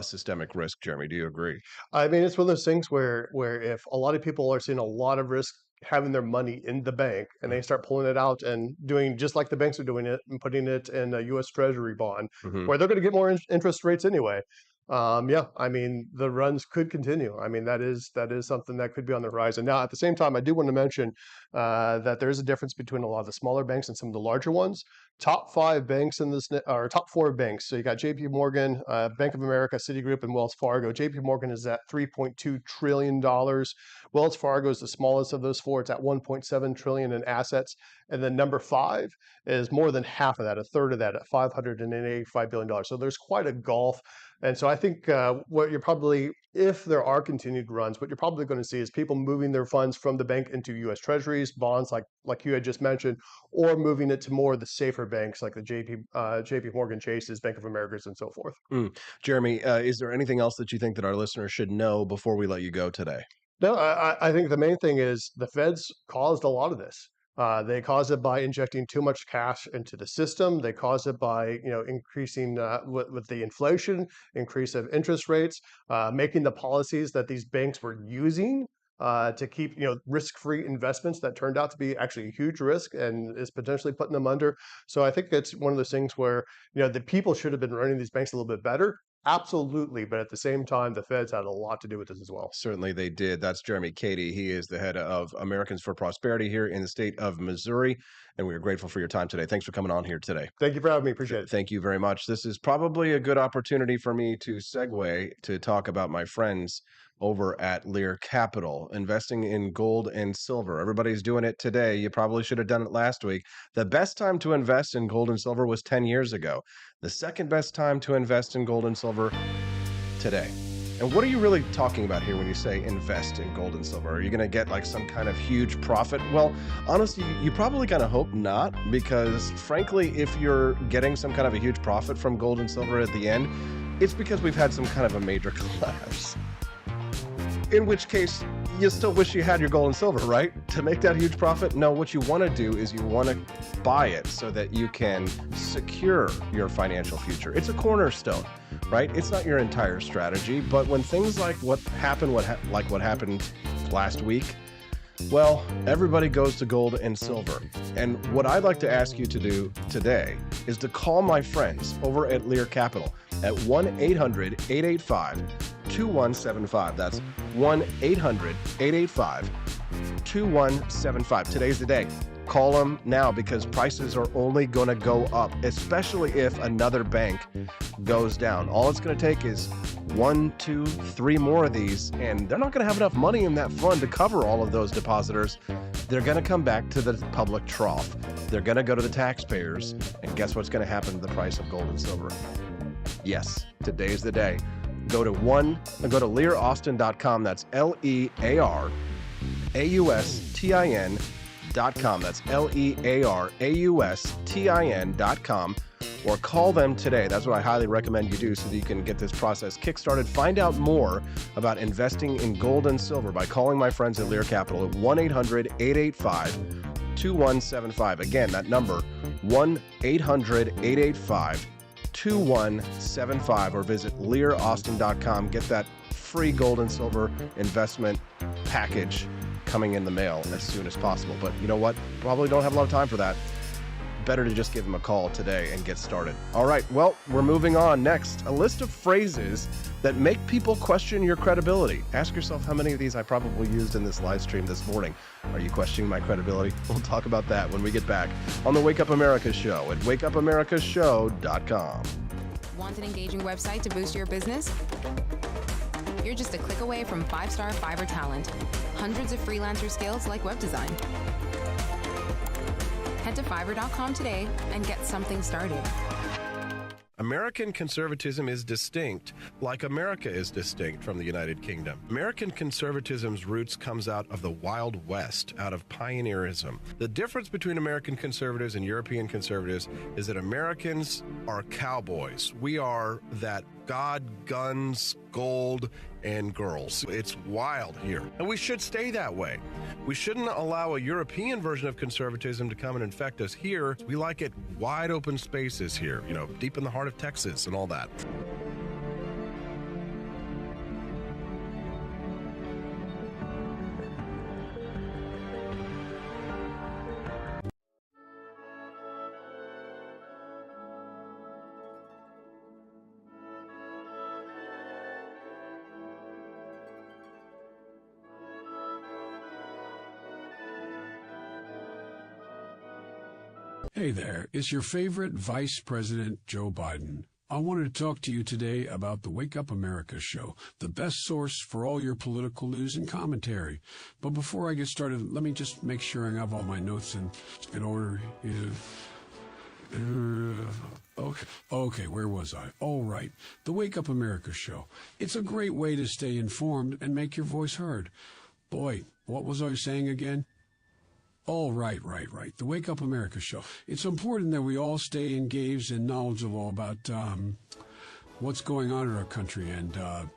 systemic risk. Jeremy, do you agree? I mean, it's one of those things where if a lot of people are seeing a lot of risk having their money in the bank and they start pulling it out and doing just like the banks are doing it and putting it in a U.S. Treasury bond, Mm-hmm. where they're going to get more interest rates anyway. I mean, the runs could continue. I mean, that is something that could be on the horizon. Now, at the same time, I do want to mention that there is a difference between a lot of the smaller banks and some of the larger ones. top 5 banks in this, or top 4 banks. So you got JP Morgan, Bank of America, Citigroup, and Wells Fargo. JP Morgan is at $3.2 trillion. Wells Fargo is the smallest of those 4. It's at $1.7 trillion in assets. And then number 5 is more than half of that, a third of that, at $585 billion. So there's quite a gulf. And so I think what you're probably, if there are continued runs, what you're probably going to see is people moving their funds from the bank into U.S. Treasuries, bonds, like you had just mentioned, or moving it to more of the safer banks like the JP Morgan Chases, Bank of Americas, and so forth. Jeremy, is there anything else that you think that our listeners should know before we let you go today? No, I think the main thing is the Feds caused a lot of this. They caused it by injecting too much cash into the system. They caused it by increasing with the inflation, increase of interest rates, making the policies that these banks were using to keep risk-free investments that turned out to be actually a huge risk and is potentially putting them under. So I think it's one of those things where the people should have been running these banks a little bit better. Absolutely, but at the same time, the Feds had a lot to do with this as well. Certainly they did. That's Jeremy Cady. He is the head of Americans for Prosperity here in the state of Missouri, and we are grateful for your time today. Thanks for coming on here today. Thank you for having me. Appreciate it. Thank you very much. This is probably a good opportunity for me to segue to talk about my friends over at Lear Capital, investing in gold and silver. Everybody's doing it today. You probably should have done it last week. The best time to invest in gold and silver was 10 years ago. The second best time to invest in gold and silver, today. And what are you really talking about here when you say invest in gold and silver? Are you going to get like some kind of huge profit? Well, honestly, you probably kind of hope not, because frankly, if you're getting some kind of a huge profit from gold and silver at the end, it's because we've had some kind of a major collapse. In which case, you still wish you had your gold and silver, right? To make that huge profit? No, what you want to do is you want to buy it so that you can secure your financial future. It's a cornerstone, right? It's not your entire strategy, but when things like what happened last week, well, everybody goes to gold and silver. And what I'd like to ask you to do today is to call my friends over at Lear Capital at 1-800-885-2175. That's 1-800-885-2175. Today's the day. Call them now because prices are only going to go up, especially if another bank goes down. All it's going to take is 1, 2, 3 more of these, and they're not going to have enough money in that fund to cover all of those depositors. They're going to come back to the public trough. They're going to go to the taxpayers, and guess what's going to happen to the price of gold and silver? Yes, today's the day. Go to learaustin.com. That's LEARAUSTIN.com. That's LEARAUSTIN.com. Or call them today. That's what I highly recommend you do so that you can get this process kickstarted. Find out more about investing in gold and silver by calling my friends at Lear Capital at 1-800-885-2175. Again, that number, 1-800-885-2175, or visit learaustin.com. Get that free gold and silver investment package coming in the mail as soon as possible. But you know what? Probably don't have a lot of time for that. Better to just give them a call today and get started. All right, well, we're moving on. Next, a list of phrases that make people question your credibility. Ask yourself how many of these I probably used in this live stream this morning. Are you questioning my credibility? We'll talk about that when we get back on the Wake Up America Show at wakeupAmericaShow.com. Want an engaging website to boost your business? You're just a click away from 5-star Fiverr talent. Hundreds of freelancer skills like web design. Head to Fiverr.com today and get something started. American conservatism is distinct, like America is distinct from the United Kingdom. American conservatism's roots comes out of the Wild West, out of pioneerism. The difference between American conservatives and European conservatives is that Americans are cowboys. We are that God, guns, gold, and girls. It's wild here, and we should stay that way. We shouldn't allow a European version of conservatism to come and infect us here. We like it wide open spaces here, deep in the heart of Texas and all that. Hey there, it's your favorite Vice President Joe Biden. I wanted to talk to you today about the Wake Up America show, the best source for all your political news and commentary. But before I get started, let me just make sure I have all my notes in order. Okay, where was I? All right, the Wake Up America show. It's a great way to stay informed and make your voice heard. Boy, what was I saying again? Oh, right. The Wake Up America show. It's important that we all stay engaged and knowledgeable about what's going on in our country and, the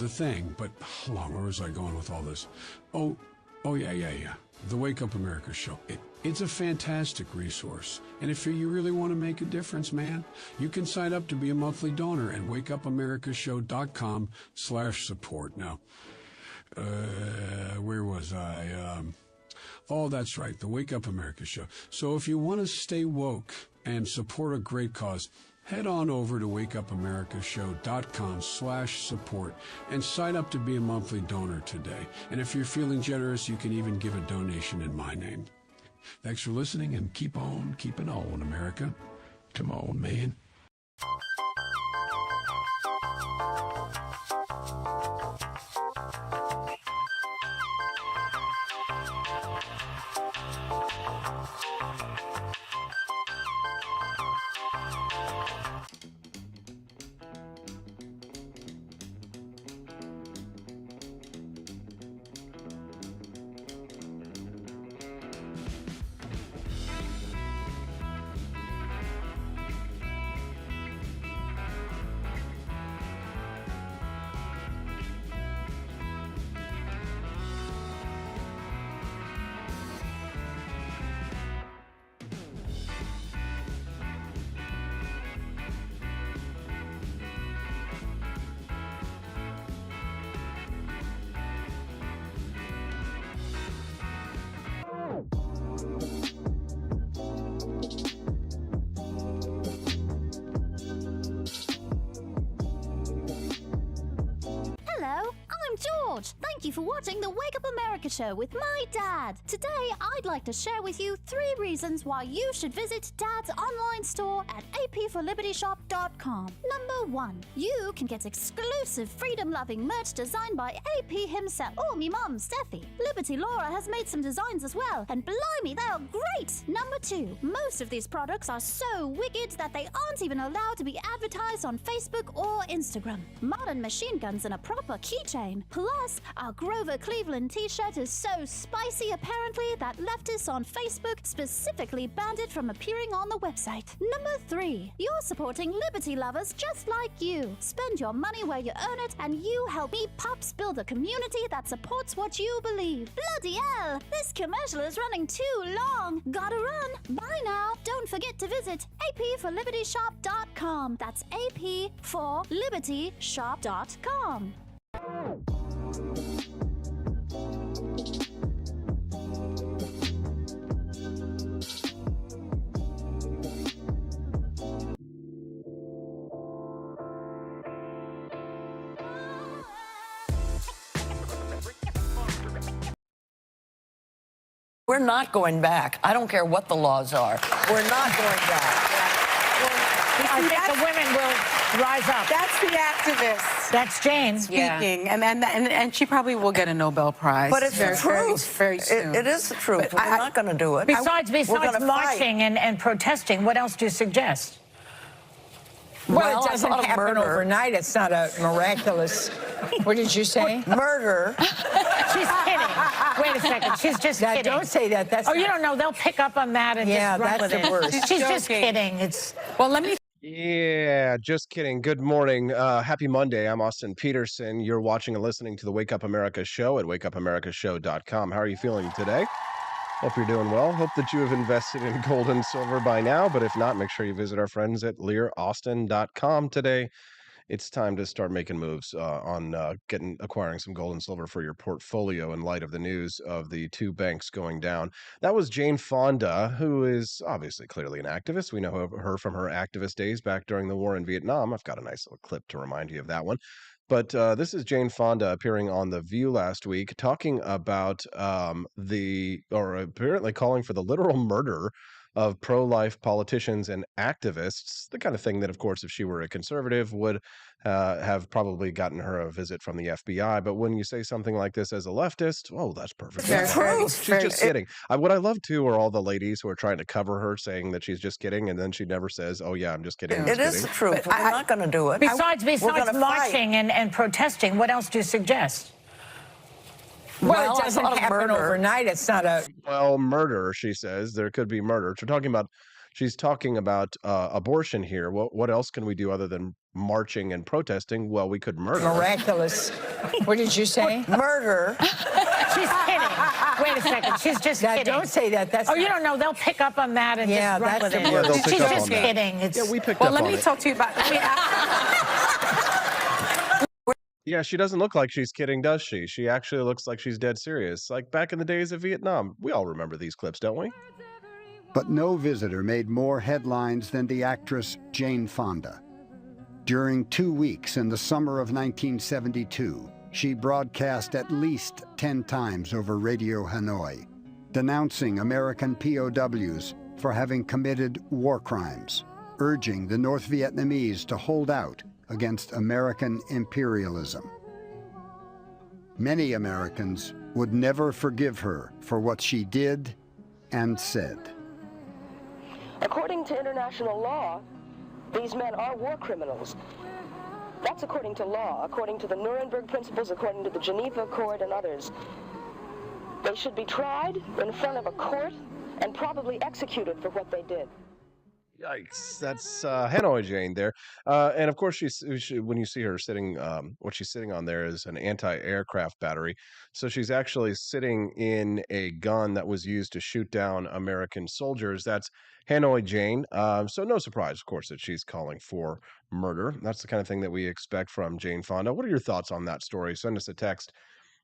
thing. But hold on, where was I going with all this? Oh, yeah. The Wake Up America show. It's a fantastic resource. And if you really want to make a difference, man, you can sign up to be a monthly donor at wakeupAmericaShow.com/support. Now, where was I? Oh, that's right, the Wake Up America show. So if you want to stay woke and support a great cause, head on over to wakeupAmericaShow.com/support and sign up to be a monthly donor today. And if you're feeling generous, you can even give a donation in my name. Thanks for listening, and keep on keeping on, America. Come on, man. Hello, I'm George. Thank you for watching the Wake Up America show with my dad. Today, I'd like to share with you 3 reasons why you should visit Dad's online store at apforlibertyshop.com. Number 1, you can get exclusive freedom-loving merch designed by AP himself or me mum, Steffi. Liberty Laura has made some designs as well, and blimey, they are great. Number 2, most of these products are so wicked that they aren't even allowed to be advertised on Facebook or Instagram. Modern machine guns and a proper keychain. Plus, our Grover Cleveland t-shirt is so spicy apparently that leftists on Facebook specifically banned it from appearing on the website. Number 3, you're supporting liberty lovers just like you. Spend your money where you earn it, and you help me pups build a community that supports what you believe. Bloody hell, this commercial is running too long. Gotta run. Bye now. Don't forget to visit apforlibertyshop.com. That's apforlibertyshop.com. We're not going back. I don't care what the laws are. We're not going back. I think the women will rise up. That's the activist. That's Jane speaking, and she probably will get a Nobel Prize. But it's the truth. Very soon. It is the truth. We're not going to do it. Besides marching fight. and protesting, what else do you suggest? Well, it doesn't happen overnight. It's not a miraculous. What did you say? Murder. She's kidding. Wait a second. She's just kidding. Don't say that. That's you don't know. They'll pick up on that and just run with it. the worst. She's just kidding. Well, let me. Yeah, just kidding. Good morning. Happy Monday. I'm Austin Peterson. You're watching and listening to the Wake Up America show at wakeupAmericaShow.com. How are you feeling today? Hope you're doing well. Hope that you have invested in gold and silver by now, but if not, make sure you visit our friends at learaustin.com today. It's time to start making moves on acquiring some gold and silver for your portfolio in light of the news of the 2 banks going down. That was Jane Fonda, who is obviously clearly an activist. We know her from her activist days back during the war in Vietnam. I've got a nice little clip to remind you of that one. But this is Jane Fonda appearing on The View last week, talking about apparently calling for the literal murder of pro-life politicians and activists, the kind of thing that, of course, if she were a conservative, would have probably gotten her a visit from the FBI. But when you say something like this as a leftist, oh, that's perfect. She's just kidding. What I love, too, are all the ladies who are trying to cover her, saying that she's just kidding, and then she never says, oh, yeah, I'm just kidding. It is the truth. We're not going to do it. Besides marching and protesting, what else do you suggest? Well, it doesn't happen overnight. It's not a... Well, murder, she says. There could be murder. She's talking about abortion here. What else can we do other than marching and protesting? Well, we could murder. Miraculous. What did you say? Murder. She's kidding. Wait a second. She's just kidding. Don't say that. That's you don't know. They'll pick up on that and just run with it. Yeah, they'll pick She's up just on that. kidding. Yeah, we picked up on it. Well, let me talk to you about... Yeah, she doesn't look like she's kidding, does she? She actually looks like she's dead serious. Like back in the days of Vietnam. We all remember these clips, don't we? But no visitor made more headlines than the actress Jane Fonda. During 2 weeks in the summer of 1972, she broadcast at least 10 times over Radio Hanoi, denouncing American POWs for having committed war crimes, urging the North Vietnamese to hold out against American imperialism. Many Americans would never forgive her for what she did and said. According to international law, these men are war criminals. That's according to law, according to the Nuremberg principles, according to the Geneva Accord and others. They should be tried in front of a court and probably executed for what they did. Yikes! That's Hanoi Jane there, and of course when you see her sitting, what she's sitting on there is an anti-aircraft battery. So she's actually sitting in a gun that was used to shoot down American soldiers. That's Hanoi Jane. So no surprise, of course, that she's calling for murder. That's the kind of thing that we expect from Jane Fonda. What are your thoughts on that story? Send us a text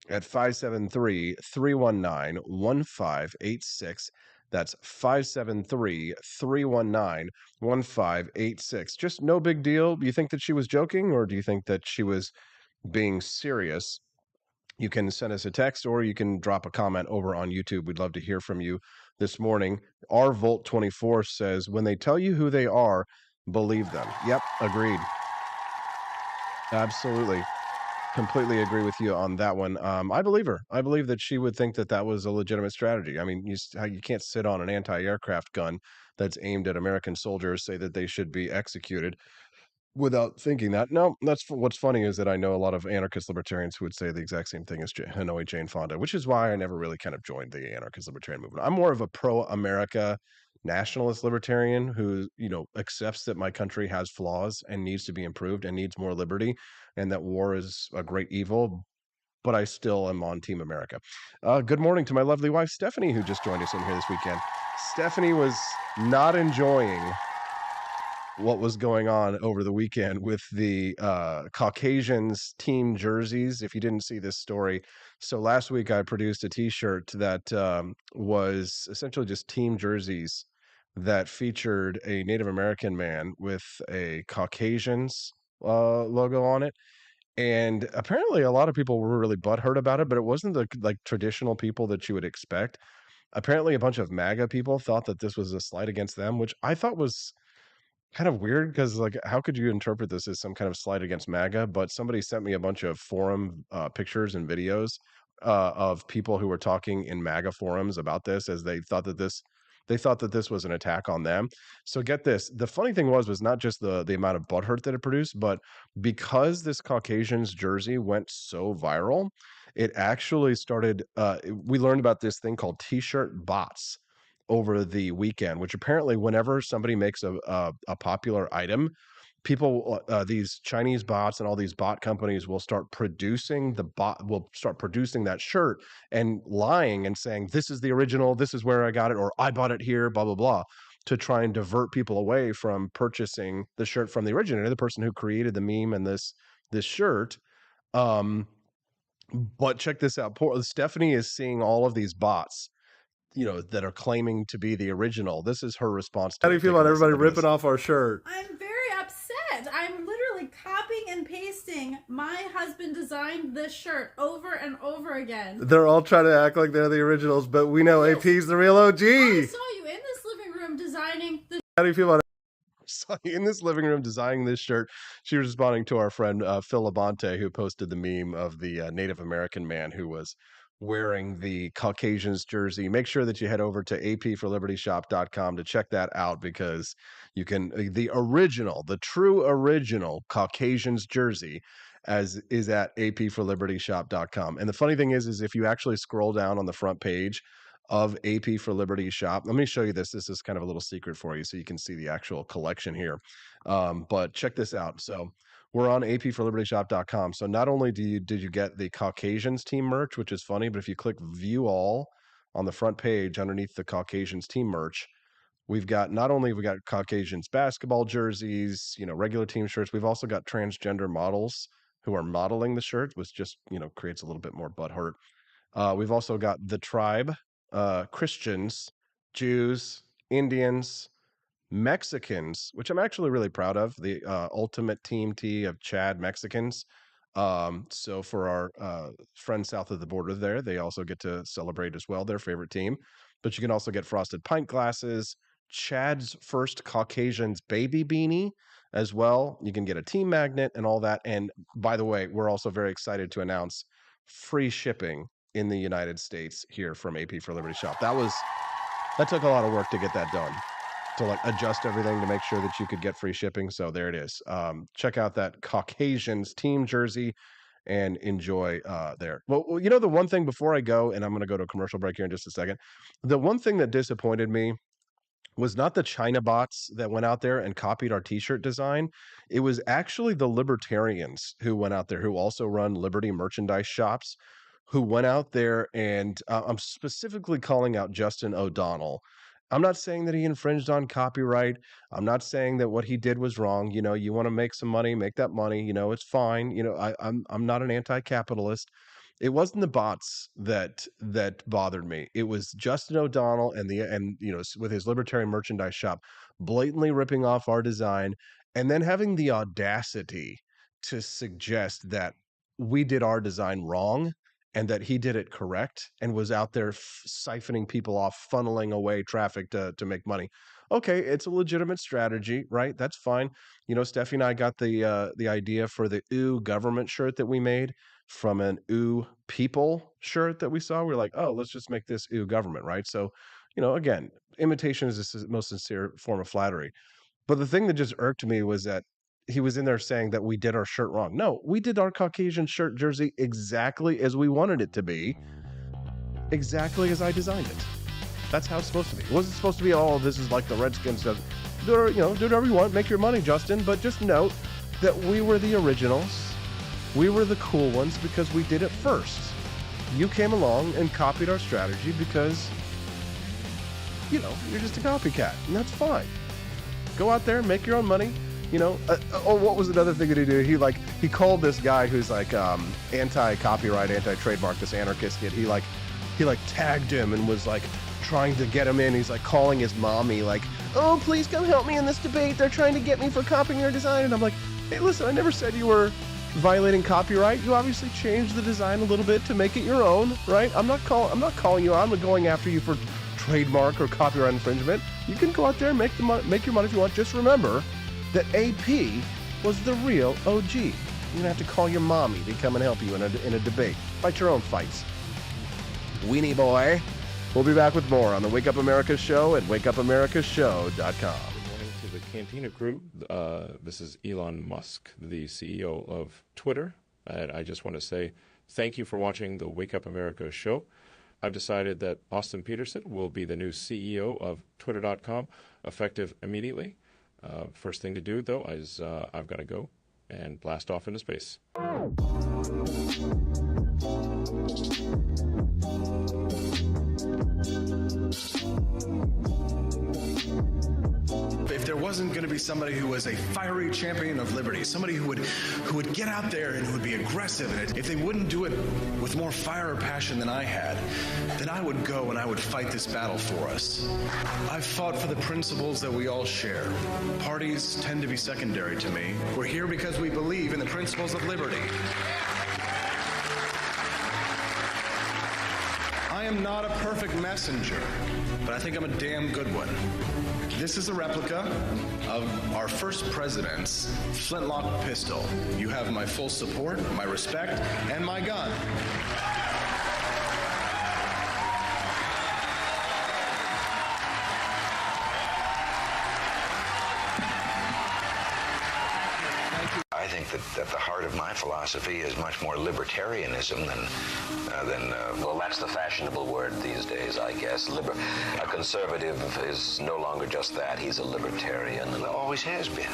at 573-319-1586. That's 573-319-1586. Just no big deal. Do you think that she was joking, or do you think that she was being serious? You can send us a text, or you can drop a comment over on YouTube. We'd love to hear from you this morning. Our Volt24 says, when they tell you who they are, believe them. Yep, agreed. Absolutely. Completely agree with you on that one. I believe her. I believe that she would think that that was a legitimate strategy. I mean, you can't sit on an anti-aircraft gun that's aimed at American soldiers, say that they should be executed without thinking that. No, what's funny is that I know a lot of anarchist libertarians who would say the exact same thing as Hanoi Jane Fonda, which is why I never really kind of joined the anarchist libertarian movement. I'm more of a pro-America nationalist libertarian who, accepts that my country has flaws and needs to be improved and needs more liberty, and that war is a great evil, but I still am on Team America. Good morning to my lovely wife, Stephanie, who just joined us in here this weekend. Stephanie was not enjoying what was going on over the weekend with the Caucasians team jerseys. If you didn't see this story, so last week I produced a t-shirt that was essentially just team jerseys that featured a Native American man with a Caucasians logo on it. And apparently a lot of people were really butthurt about it, but it wasn't the traditional people that you would expect. Apparently a bunch of MAGA people thought that this was a slight against them, which I thought was kind of weird, because how could you interpret this as some kind of slight against MAGA? But somebody sent me a bunch of forum pictures and videos of people who were talking in MAGA forums about this, as they thought that this was an attack on them. So get this. The funny thing was not just the amount of butthurt that it produced, but because this Caucasians jersey went so viral, it actually started, we learned about this thing called t-shirt bots over the weekend, which apparently whenever somebody makes a popular item, people, these Chinese bots and all these bot companies will start producing that shirt and lying and saying, this is the original, this is where I got it, or I bought it here, blah, blah, blah, to try and divert people away from purchasing the shirt from the originator, the person who created the meme and this shirt. But check this out. Poor Stephanie is seeing all of these bots, that are claiming to be the original. This is her response to How do you feel about everybody ripping off our shirt? I'm very upset. I'm literally copying and pasting my husband designed this shirt over and over again. They're all trying to act like they're the originals, but we know AP's the real OG. I saw you in this living room designing the How do you feel about it? So in this living room designing this shirt, she was responding to our friend Phil Labonte, who posted the meme of the Native American man who was wearing the Caucasians jersey. Make sure that you head over to apforlibertyshop.com to check that out, because you can the true original Caucasians jersey is at apforlibertyshop.com. And the funny thing is if you actually scroll down on the front page of AP for Liberty shop. Let me show you this. This is kind of a little secret for you so you can see the actual collection here. But check this out. So we're on apforlibertyshop.com. So not only did you get the Caucasians team merch, which is funny, but if you click view all on the front page underneath the Caucasians team merch, we've got Caucasians basketball jerseys, regular team shirts. We've also got transgender models who are modeling the shirt, which just, creates a little bit more butthurt. We've also got the tribe, Christians, Jews, Indians, Mexicans, which I'm actually really proud of, the ultimate team T of Chad Mexicans. So for our friends south of the border there, they also get to celebrate as well, their favorite team. But you can also get frosted pint glasses, Chad's first Caucasians baby beanie as well. You can get a team magnet and all that. And by the way, we're also very excited to announce free shipping in the United States here from AP for Liberty shop. That took a lot of work to get that done, to adjust everything to make sure that you could get free shipping. So there it is. Check out that Caucasians team jersey and enjoy there. Well, the one thing before I go, and I'm going to go to a commercial break here in just a second. The one thing that disappointed me was not the China bots that went out there and copied our t-shirt design. It was actually the libertarians who went out there, who also run Liberty merchandise shops, who went out there, and I'm specifically calling out Justin O'Donnell. I'm not saying that he infringed on copyright. I'm not saying that what he did was wrong. You want to make some money, make that money. It's fine. I'm not an anti-capitalist. It wasn't the bots that bothered me. It was Justin O'Donnell and with his libertarian merchandise shop blatantly ripping off our design, and then having the audacity to suggest that we did our design wrong and that he did it correct, and was out there siphoning people off, funneling away traffic to make money. Okay, it's a legitimate strategy, right? That's fine. Steffi and I got the idea for the "Ooh Government" shirt that we made from an "Ooh People" shirt that we saw. We're like, oh, let's just make this "Ooh Government," right? So, again, imitation is the most sincere form of flattery. But the thing that just irked me was that he was in there saying that we did our shirt wrong. No, we did our Caucasian shirt jersey exactly as we wanted it to be, exactly as I designed it. That's how it's supposed to be. It wasn't supposed to be, oh, this is like the Redskins stuff. Do whatever you want, make your money, Justin. But just note that we were the originals. We were the cool ones because we did it first. You came along and copied our strategy because, you're just a copycat, and that's fine. Go out there, make your own money. What was another thing that he did? He called this guy who's anti-copyright, anti-trademark, this anarchist kid. He tagged him and was trying to get him in. He's calling his mommy, oh, please come help me in this debate. They're trying to get me for copying your design. And I'm like, hey, listen, I never said you were violating copyright. You obviously changed the design a little bit to make it your own, right? I'm not calling you out. I'm going after you for trademark or copyright infringement. You can go out there and make your money if you want. Just remember that AP was the real OG. You're gonna have to call your mommy to come and help you in a debate. Fight your own fights. Weenie boy. We'll be back with more on the Wake Up America show at wakeupAmericaShow.com. Good morning to the Cantina crew. This is Elon Musk, the CEO of Twitter. And I just want to say thank you for watching the Wake Up America show. I've decided that Austin Peterson will be the new CEO of Twitter.com, effective immediately. First thing to do, though, is I've got to go and blast off into space. If there wasn't going to be somebody who was a fiery champion of liberty, somebody who would get out there and who would be aggressive, and if they wouldn't do it with more fire or passion than I had, then I would go and I would fight this battle for us. I've fought for the principles that we all share. Parties tend to be secondary to me. We're here because we believe in the principles of liberty. I am not a perfect messenger, but I think I'm a damn good one. This is a replica of our first president's flintlock pistol. You have my full support, my respect, and my gun. I think that at the heart of my philosophy is much more libertarianism than well, that's the fashionable word these days, I guess. A conservative is no longer just that. He's a libertarian and always has been.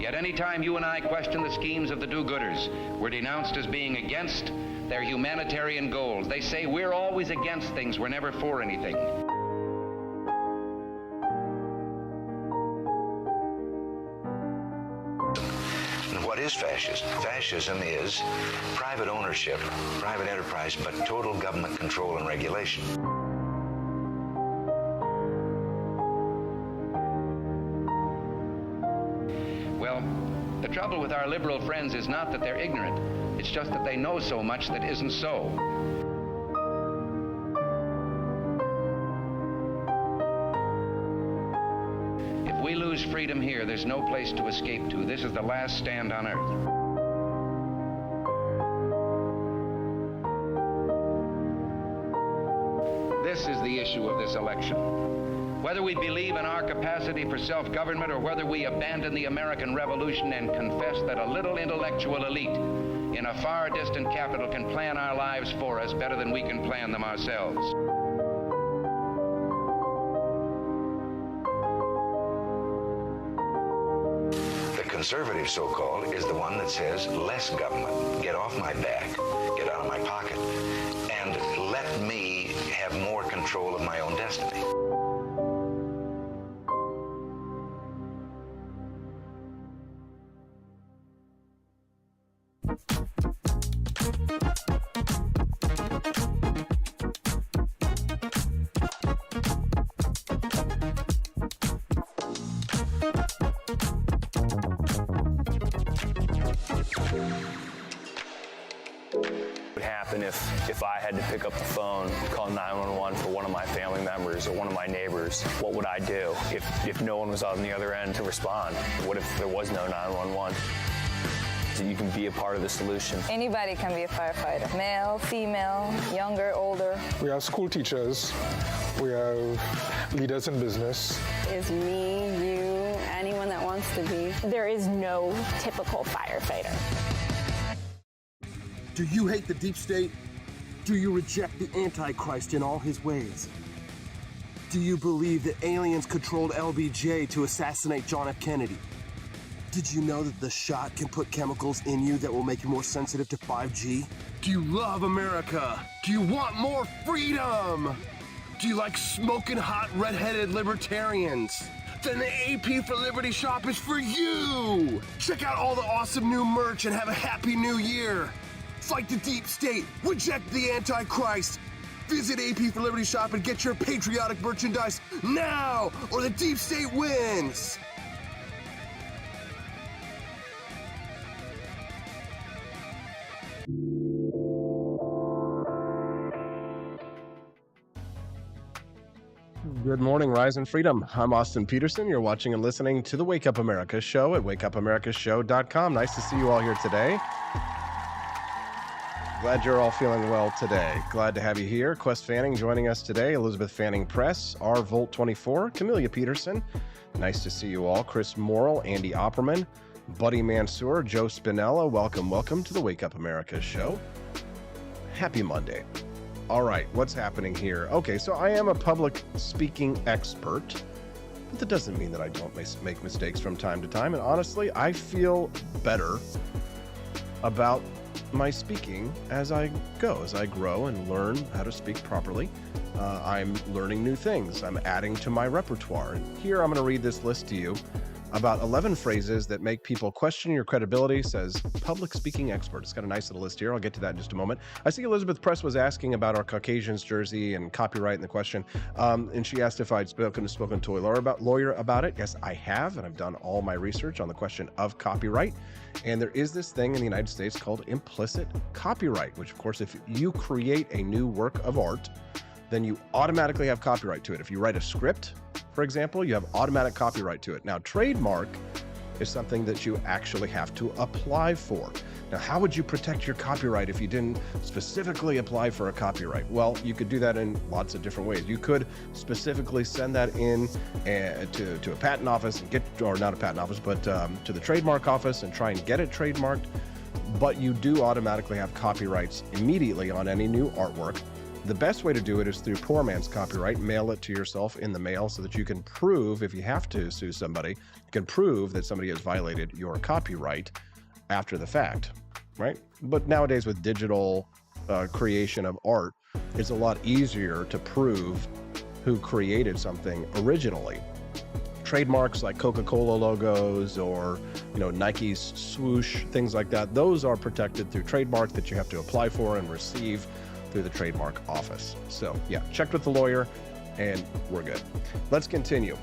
Yet any time you and I question the schemes of the do-gooders, we're denounced as being against their humanitarian goals. They say we're always against things, we're never for anything. What is fascism? Fascism is private ownership, private enterprise, but total government control and regulation. Well, the trouble with our liberal friends is not that they're ignorant. It's just that they know so much that isn't so. If we lose freedom here, there's no place to escape to. This is the last stand on earth. This is the issue of this election. Whether we believe in our capacity for self-government or whether we abandon the American Revolution and confess that a little intellectual elite in a far distant capital can plan our lives for us better than we can plan them ourselves. The conservative, so-called, is the one that says less government, get off my back, get out of my pocket, and let me have more control of my own destiny. What would happen if I had to pick up the phone, call 911 for one of my family members or one of my neighbors? What would I do if no one was on the other end to respond? What if there was no 911? You can be a part of the solution. Anybody can be a firefighter. Male, female, younger, older. We have school teachers. We have leaders in business. Is me, you, anyone that wants to be. There is no typical firefighter. Do you hate the deep state? Do you reject the Antichrist in all his ways? Do you believe that aliens controlled LBJ to assassinate John F. Kennedy? Did you know that the shot can put chemicals in you that will make you more sensitive to 5G? Do you love America? Do you want more freedom? Do you like smoking hot red-headed libertarians? Then the AP for Liberty shop is for you! Check out all the awesome new merch and have a happy new year! Fight the deep state, reject the Antichrist! Visit AP for Liberty shop and get your patriotic merchandise now, or the deep state wins! Good morning, Rise and Freedom. I'm Austin Peterson. You're watching and listening to the Wake Up America show at wakeupAmericaShow.com. Nice to see you all here today. Glad you're all feeling well today. Glad to have you here. Quest Fanning joining us today. Elizabeth Fanning Press, R. Volt 24, Camellia Peterson. Nice to see you all. Chris Morrill, Andy Opperman, Buddy Mansour, Joe Spinella. Welcome to the Wake Up America show. Happy Monday. All right, what's happening here? Okay, so I am a public speaking expert, but that doesn't mean that I don't make mistakes from time to time. And honestly, I feel better about my speaking as I go, as I grow and learn how to speak properly. I'm learning new things. I'm adding to my repertoire. And here I'm going to read this list to you about 11 phrases that make people question your credibility, says public speaking expert. It's got a nice little list here. I'll get to that in just a moment. I see Elizabeth Press was asking about our Caucasians jersey and copyright in the question. And she asked if I'd spoken to a lawyer about it. Yes, I have. And I've done all my research on the question of copyright. And there is this thing in the United States called implicit copyright, which, of course, if you create a new work of art, then you automatically have copyright to it. If you write a script, for example, you have automatic copyright to it. Now, trademark is something that you actually have to apply for. Now, how would you protect your copyright if you didn't specifically apply for a copyright? Well, you could do that in lots of different ways. You could specifically send that in to a patent office and or not a patent office, but to the trademark office and try and get it trademarked. But you do automatically have copyrights immediately on any new artwork. The best way to do it is through poor man's copyright. Mail it to yourself in the mail so that you can prove, if you have to sue somebody, you can prove that somebody has violated your copyright after the fact, right? But nowadays with digital creation of art, it's a lot easier to prove who created something originally. Trademarks like Coca-Cola logos or, Nike's swoosh, things like that, those are protected through trademark that you have to apply for and receive through the trademark office. So yeah, checked with the lawyer and we're good. Let's continue.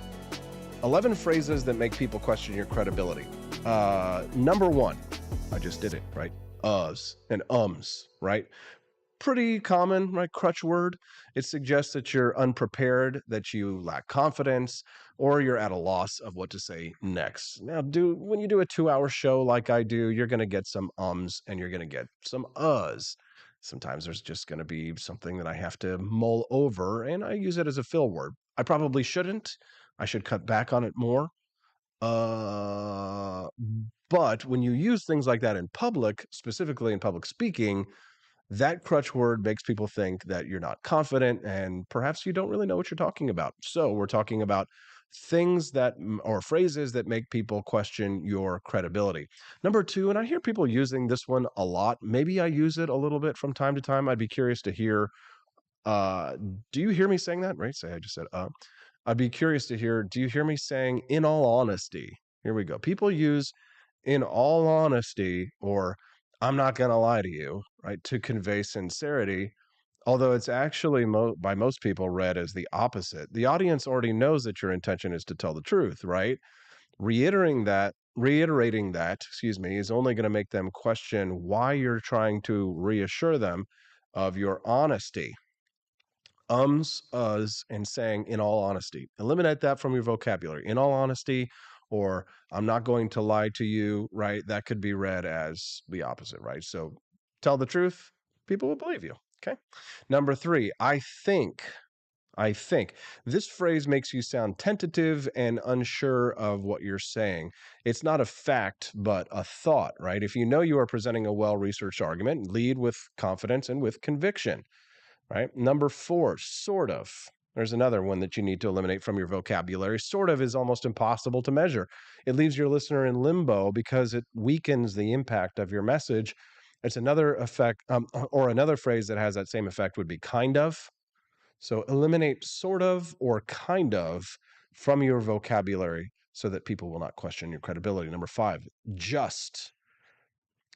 11 phrases that make people question your credibility. Number one, I just did it, right? Uhs and ums, right? Pretty common, right? Crutch word. It suggests that you're unprepared, that you lack confidence, or you're at a loss of what to say next. Now, when you do a 2-hour show like I do, you're going to get some ums and you're going to get some uhs. Sometimes there's just going to be something that I have to mull over, and I use it as a fill word. I probably shouldn't. I should cut back on it more. But when you use things like that in public, specifically in public speaking, that crutch word makes people think that you're not confident and perhaps you don't really know what you're talking about. So we're talking about things or phrases that make people question your credibility. Number two, and I hear people using this one a lot. Maybe I use it a little bit from time to time. I'd be curious to hear, do you hear me saying that? Right? Say I just said, I'd be curious to hear, do you hear me saying in all honesty? Here we go. People use in all honesty or I'm not going to lie to you, right, to convey sincerity, although it's actually by most people read as the opposite. The audience already knows that your intention is to tell the truth, right? Reiterating that, is only going to make them question why you're trying to reassure them of your honesty. Ums, uhs, and saying in all honesty. Eliminate that from your vocabulary. In all honesty, or I'm not going to lie to you, right? That could be read as the opposite, right? So tell the truth, people will believe you, okay? Number three, I think. This phrase makes you sound tentative and unsure of what you're saying. It's not a fact, but a thought, right? If you know you are presenting a well-researched argument, lead with confidence and with conviction, right? Number four, sort of. There's another one that you need to eliminate from your vocabulary. Sort of is almost impossible to measure. It leaves your listener in limbo because it weakens the impact of your message. It's another effect, or another phrase that has that same effect would be kind of. So eliminate sort of or kind of from your vocabulary so that people will not question your credibility. Number five, just.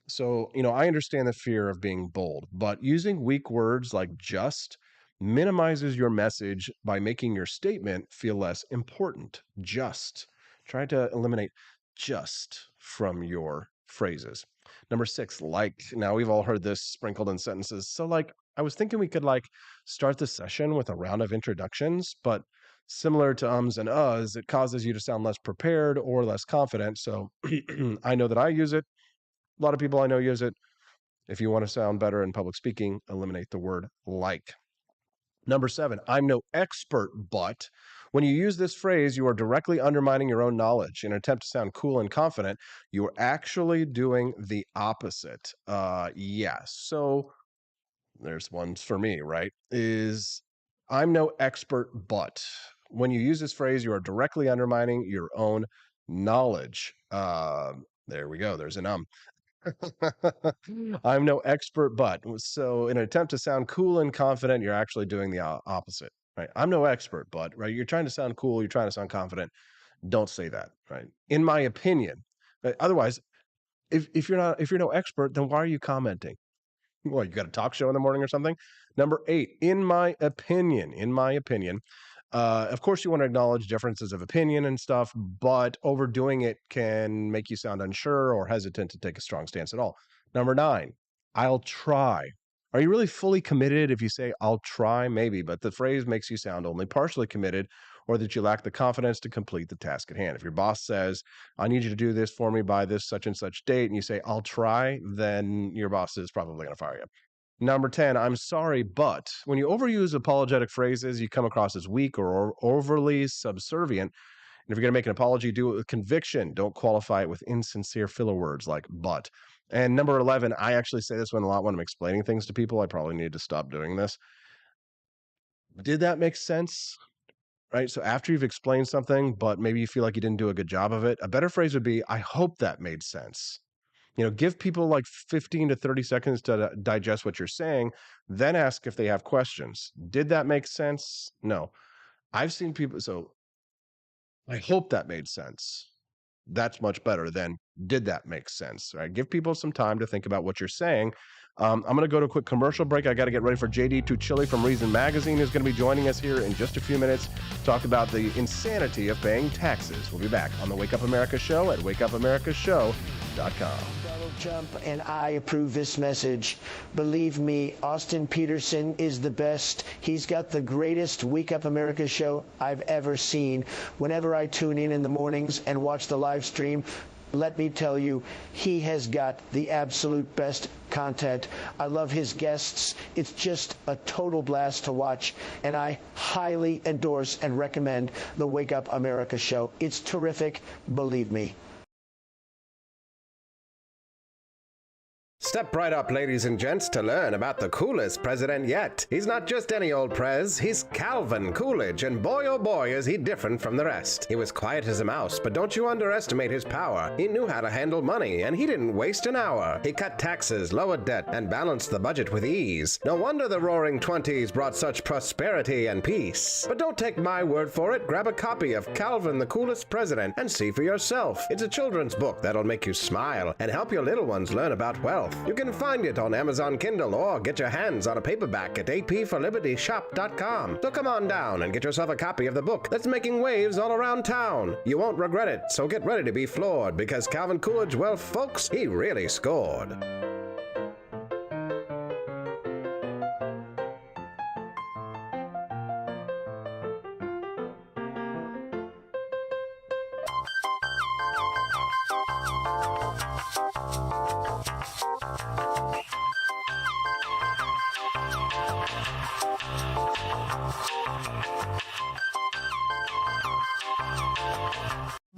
So, I understand the fear of being bold, but using weak words like just minimizes your message by making your statement feel less important. Just. Try to eliminate just from your phrases. Number six, like. Now, we've all heard this sprinkled in sentences. So, I was thinking we could, start the session with a round of introductions, but similar to ums and uhs, it causes you to sound less prepared or less confident. So, I know that I use it. A lot of people I know use it. If you want to sound better in public speaking, eliminate the word like. Number seven, I'm no expert, but when you use this phrase, you are directly undermining your own knowledge. In an attempt to sound cool and confident, you are actually doing the opposite. So there's one for me, right? Is I'm no expert, but when you use this phrase, you are directly undermining your own knowledge. There we go. There's an I'm no expert, but. So in an attempt to sound cool and confident, you're actually doing the opposite, right? I'm no expert, but, right? You're trying to sound cool. You're trying to sound confident. Don't say that, right? In my opinion. Otherwise, if you're no expert, then why are you commenting? Well, you got a talk show in the morning or something? Number 8, in my opinion, of course you want to acknowledge differences of opinion and stuff, but overdoing it can make you sound unsure or hesitant to take a strong stance at all. Number 9, I'll try. Are you really fully committed if you say I'll try? Maybe, but the phrase makes you sound only partially committed, or that you lack the confidence to complete the task at hand. If your boss says, I need you to do this for me by this such and such date, and you say, I'll try, then your boss is probably going to fire you. Number 10, I'm sorry, but when you overuse apologetic phrases, you come across as weak or overly subservient. And if you're going to make an apology, do it with conviction. Don't qualify it with insincere filler words like but. And number 11, I actually say this one a lot when I'm explaining things to people. I probably need to stop doing this. Did that make sense? Right? So after you've explained something, but maybe you feel like you didn't do a good job of it, a better phrase would be, I hope that made sense. Give people like 15 to 30 seconds to digest what you're saying, then ask if they have questions. Did that make sense? No. I've seen people, so I hope that made sense. That's much better than did that make sense, right? Give people some time to think about what you're saying. I'm going to go to a quick commercial break. I got to get ready for JD Tuccille from Reason Magazine, who's going to be joining us here in just a few minutes to talk about the insanity of paying taxes. We'll be back on the Wake Up America Show at wakeupAmericaShow.com. Donald Trump and I approve this message. Believe me, Austin Peterson is the best. He's got the greatest Wake Up America show I've ever seen. Whenever I tune in the mornings and watch the live stream, let me tell you, he has got the absolute best content. I love his guests. It's just a total blast to watch, and I highly endorse and recommend the Wake Up America show. It's terrific, believe me. Step right up, ladies and gents, to learn about the coolest president yet. He's not just any old prez, he's Calvin Coolidge, and boy oh boy is he different from the rest. He was quiet as a mouse, but don't you underestimate his power. He knew how to handle money, and he didn't waste an hour. He cut taxes, lowered debt, and balanced the budget with ease. No wonder the roaring 20s brought such prosperity and peace. But don't take my word for it. Grab a copy of Calvin the Coolest President and see for yourself. It's a children's book that'll make you smile and help your little ones learn about wealth. You can find it on Amazon Kindle or get your hands on a paperback at apforlibertyshop.com. So come on down and get yourself a copy of the book that's making waves all around town. You won't regret it, so get ready to be floored because Calvin Coolidge, well, folks, he really scored.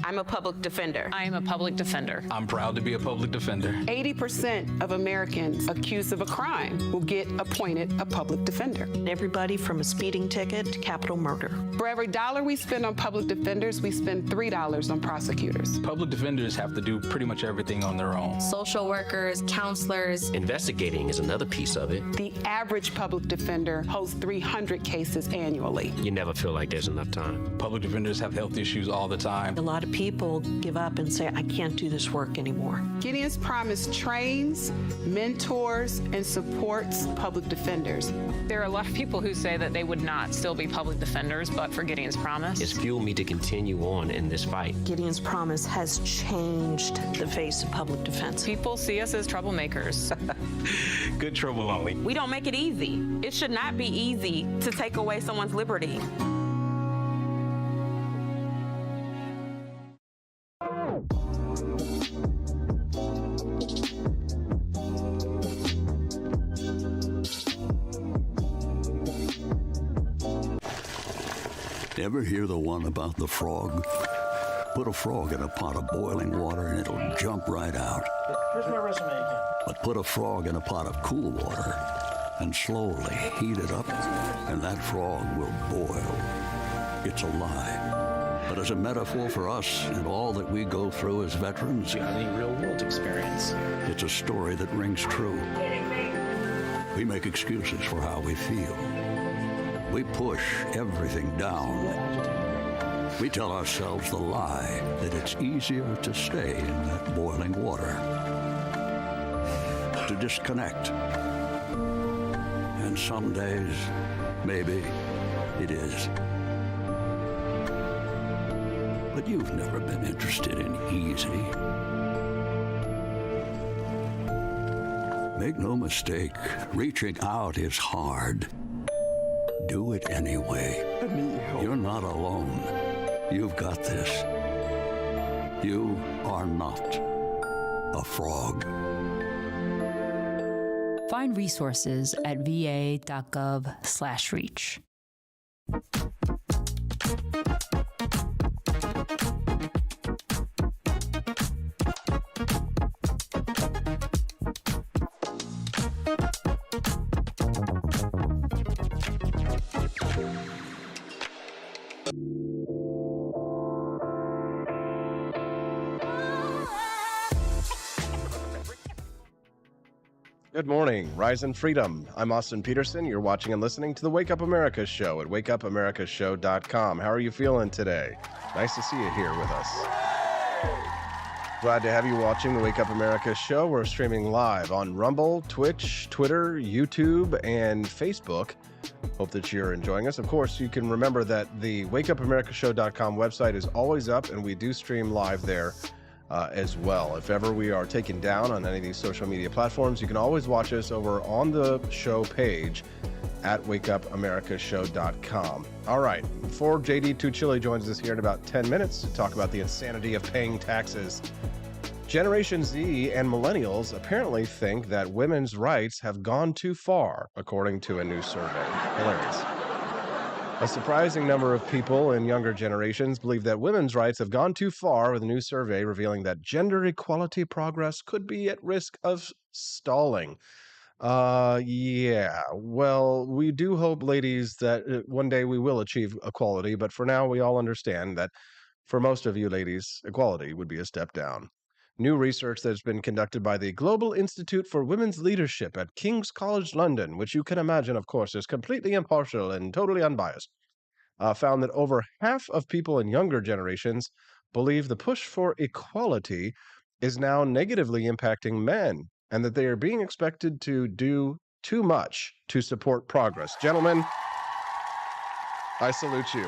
I'm a public defender. I am a public defender. I'm proud to be a public defender. 80% of Americans accused of a crime will get appointed a public defender. Everybody from a speeding ticket to capital murder. For every dollar we spend on public defenders, we spend $3 on prosecutors. Public defenders have to do pretty much everything on their own. Social workers, counselors. Investigating is another piece of it. The average public defender holds 300 cases annually. You never feel like there's enough time. Public defenders have health issues all the time. A lot of people give up and say, I can't do this work anymore. Gideon's Promise trains, mentors, and supports public defenders. There are a lot of people who say that they would not still be public defenders, but for Gideon's Promise. It's fueled me to continue on in this fight. Gideon's Promise has changed the face of public defense. People see us as troublemakers. Good trouble only. We don't make it easy. It should not be easy to take away someone's liberty. Ever hear the one about the frog? Put a frog in a pot of boiling water and it'll jump right out. Here's my resume again. But put a frog in a pot of cool water and slowly heat it up, and that frog will boil. It's a lie. But as a metaphor for us and all that we go through as veterans, Do you have any real-world experience? it's a story that rings true. We make excuses for how we feel. We push everything down. We tell ourselves the lie that it's easier to stay in that boiling water, to disconnect. And some days, maybe it is. But you've never been interested in easy. Make no mistake, reaching out is hard. Do it anyway. I need help. You're not alone. You've got this. You are not a frog. Find resources at va.gov/reach. Good morning, Rise and Freedom. I'm Austin Peterson. You're watching and listening to the Wake Up America Show at wakeupAmericaShow.com. How are you feeling today? Nice to see you here with us. Glad to have you watching the Wake Up America Show. We're streaming live on Rumble, Twitch, Twitter, YouTube, and Facebook. Hope that you're enjoying us. Of course, you can remember that the wakeupAmericaShow.com website is always up, and we do stream live there as well. If ever we are taken down on any of these social media platforms, you can always watch us over on the show page at wakeupAmericaShow.com. All right, before JD Tuccille joins us here in about 10 minutes to talk about the insanity of paying taxes, Generation Z and millennials apparently think that women's rights have gone too far, according to a new survey. Hilarious. A surprising number of people in younger generations believe that women's rights have gone too far, with a new survey revealing that gender equality progress could be at risk of stalling. Yeah, well, we do hope, ladies, that one day we will achieve equality, but for now, we all understand that for most of you ladies, equality would be a step down. New research that's been conducted by the Global Institute for Women's Leadership at King's College London, which you can imagine, of course, is completely impartial and totally unbiased, found that over half of people in younger generations believe the push for equality is now negatively impacting men, and that they are being expected to do too much to support progress. Gentlemen, I salute you.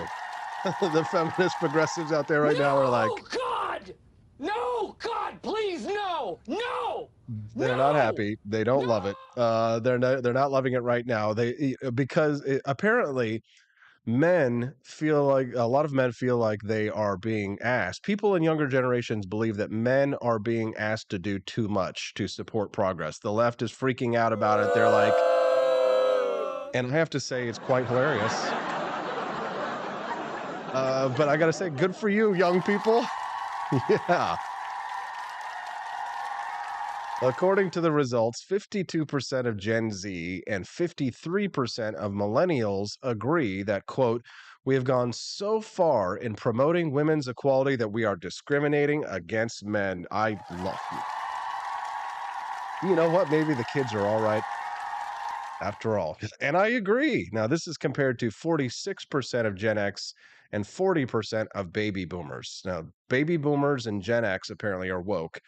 The feminist progressives out there right now are like, God! No, God, please, no, no. They're not happy. They don't love it. They're not loving it right now. Because apparently men feel like a lot of men feel like they are being asked. People in younger generations believe that men are being asked to do too much to support progress. The left is freaking out about it. They're like, and I have to say, it's quite hilarious. But I got to say, good for you, young people. Yeah. According to the results, 52% of Gen Z and 53% of millennials agree that, quote, we have gone so far in promoting women's equality that we are discriminating against men. I love you. You know what? Maybe the kids are all right after all. And I agree. Now, this is compared to 46% of Gen X and 40% of baby boomers. Now, baby boomers and Gen X apparently are woke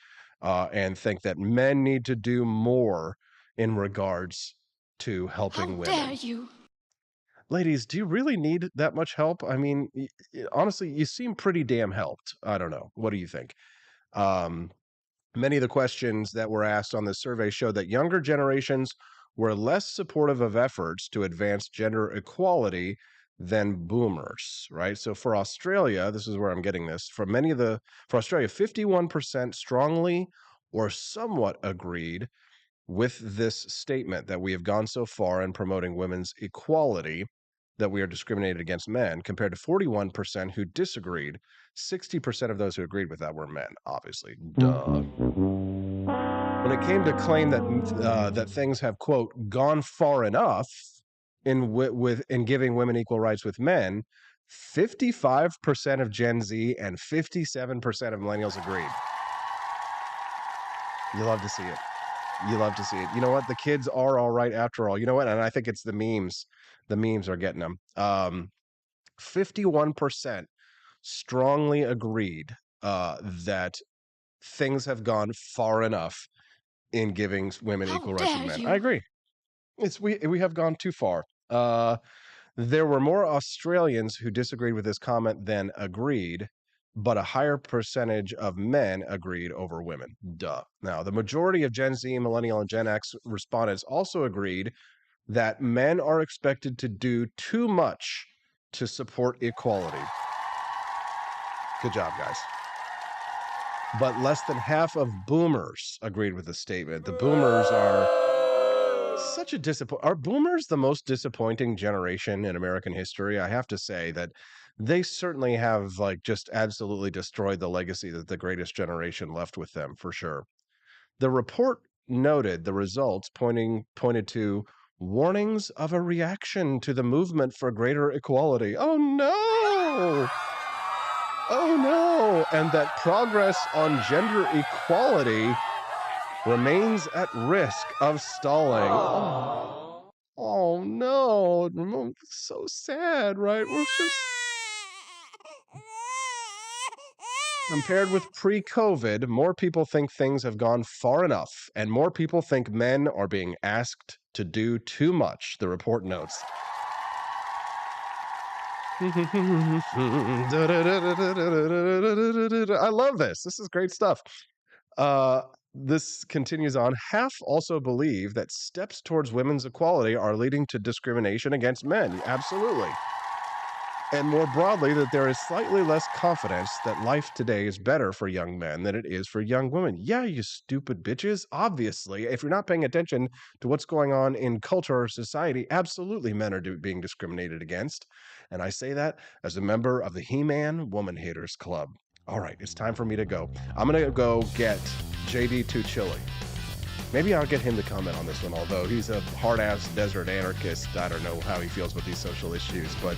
and think that men need to do more in regards to helping women. How dare you? Ladies, do you really need that much help? I mean, honestly, you seem pretty damn helped. I don't know. What do you think? Many of the questions that were asked on this survey show that younger generations were less supportive of efforts to advance gender equality than boomers, right? So for Australia, this is where I'm getting this, for Australia, 51% strongly or somewhat agreed with this statement that we have gone so far in promoting women's equality that we are discriminated against men, compared to 41% who disagreed. 60% of those who agreed with that were men, obviously. Duh. When it came to claim that things have, quote, gone far enough in giving women equal rights with men, 55% of Gen Z and 57% of millennials agreed. You love to see it. You love to see it. You know what? The kids are all right after all. You know what? And I think it's the memes. The memes are getting them. 51% strongly agreed that things have gone far enough in giving women equal rights with men. I agree. We have gone too far. There were more Australians who disagreed with this comment than agreed, but a higher percentage of men agreed over women. Duh. Now, the majority of Gen Z, Millennial, and Gen X respondents also agreed that men are expected to do too much to support equality. Good job, guys. But less than half of boomers agreed with the statement. The boomers are such a disappointment. Are boomers the most disappointing generation in American history? I have to say that they certainly have just absolutely destroyed the legacy that the greatest generation left with them, for sure. The report noted the results pointed to warnings of a reaction to the movement for greater equality. Oh no! Oh no! And that progress on gender equality remains at risk of stalling. Oh no! It's so sad, right? We're just compared with pre-COVID, more people think things have gone far enough, and more people think men are being asked to do too much, the report notes. I love this. This is great stuff. This continues on. Half also believe that steps towards women's equality are leading to discrimination against men. Absolutely. And more broadly, that there is slightly less confidence that life today is better for young men than it is for young women. Yeah, you stupid bitches. Obviously, if you're not paying attention to what's going on in culture or society, absolutely men are being discriminated against. And I say that as a member of the He-Man Woman Haters Club. All right, it's time for me to go. I'm going to go get JD Tuccille. Maybe I'll get him to comment on this one, although he's a hard-ass desert anarchist. I don't know how he feels with these social issues, but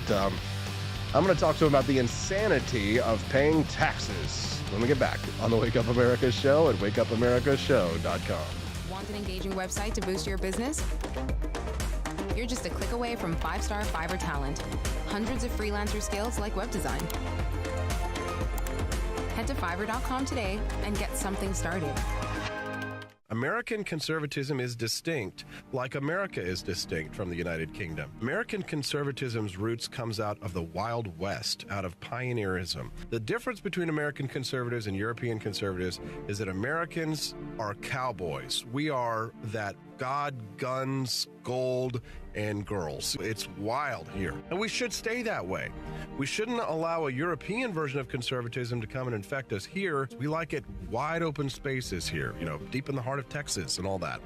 I'm going to talk to him about the insanity of paying taxes when we get back on the Wake Up America Show at wakeupamericashow.com. Want an engaging website to boost your business? You're just a click away from 5-star Fiverr talent. Hundreds of freelancer skills like web design. Head to Fiverr.com today and get something started. American conservatism is distinct, like America is distinct from the United Kingdom. American conservatism's roots comes out of the Wild West, out of pioneerism. The difference between American conservatives and European conservatives is that Americans are cowboys. We are that God, guns, gold, and girls. It's wild here. And we should stay that way. We shouldn't allow a European version of conservatism to come and infect us here. We like it wide open spaces here, deep in the heart of Texas and all that.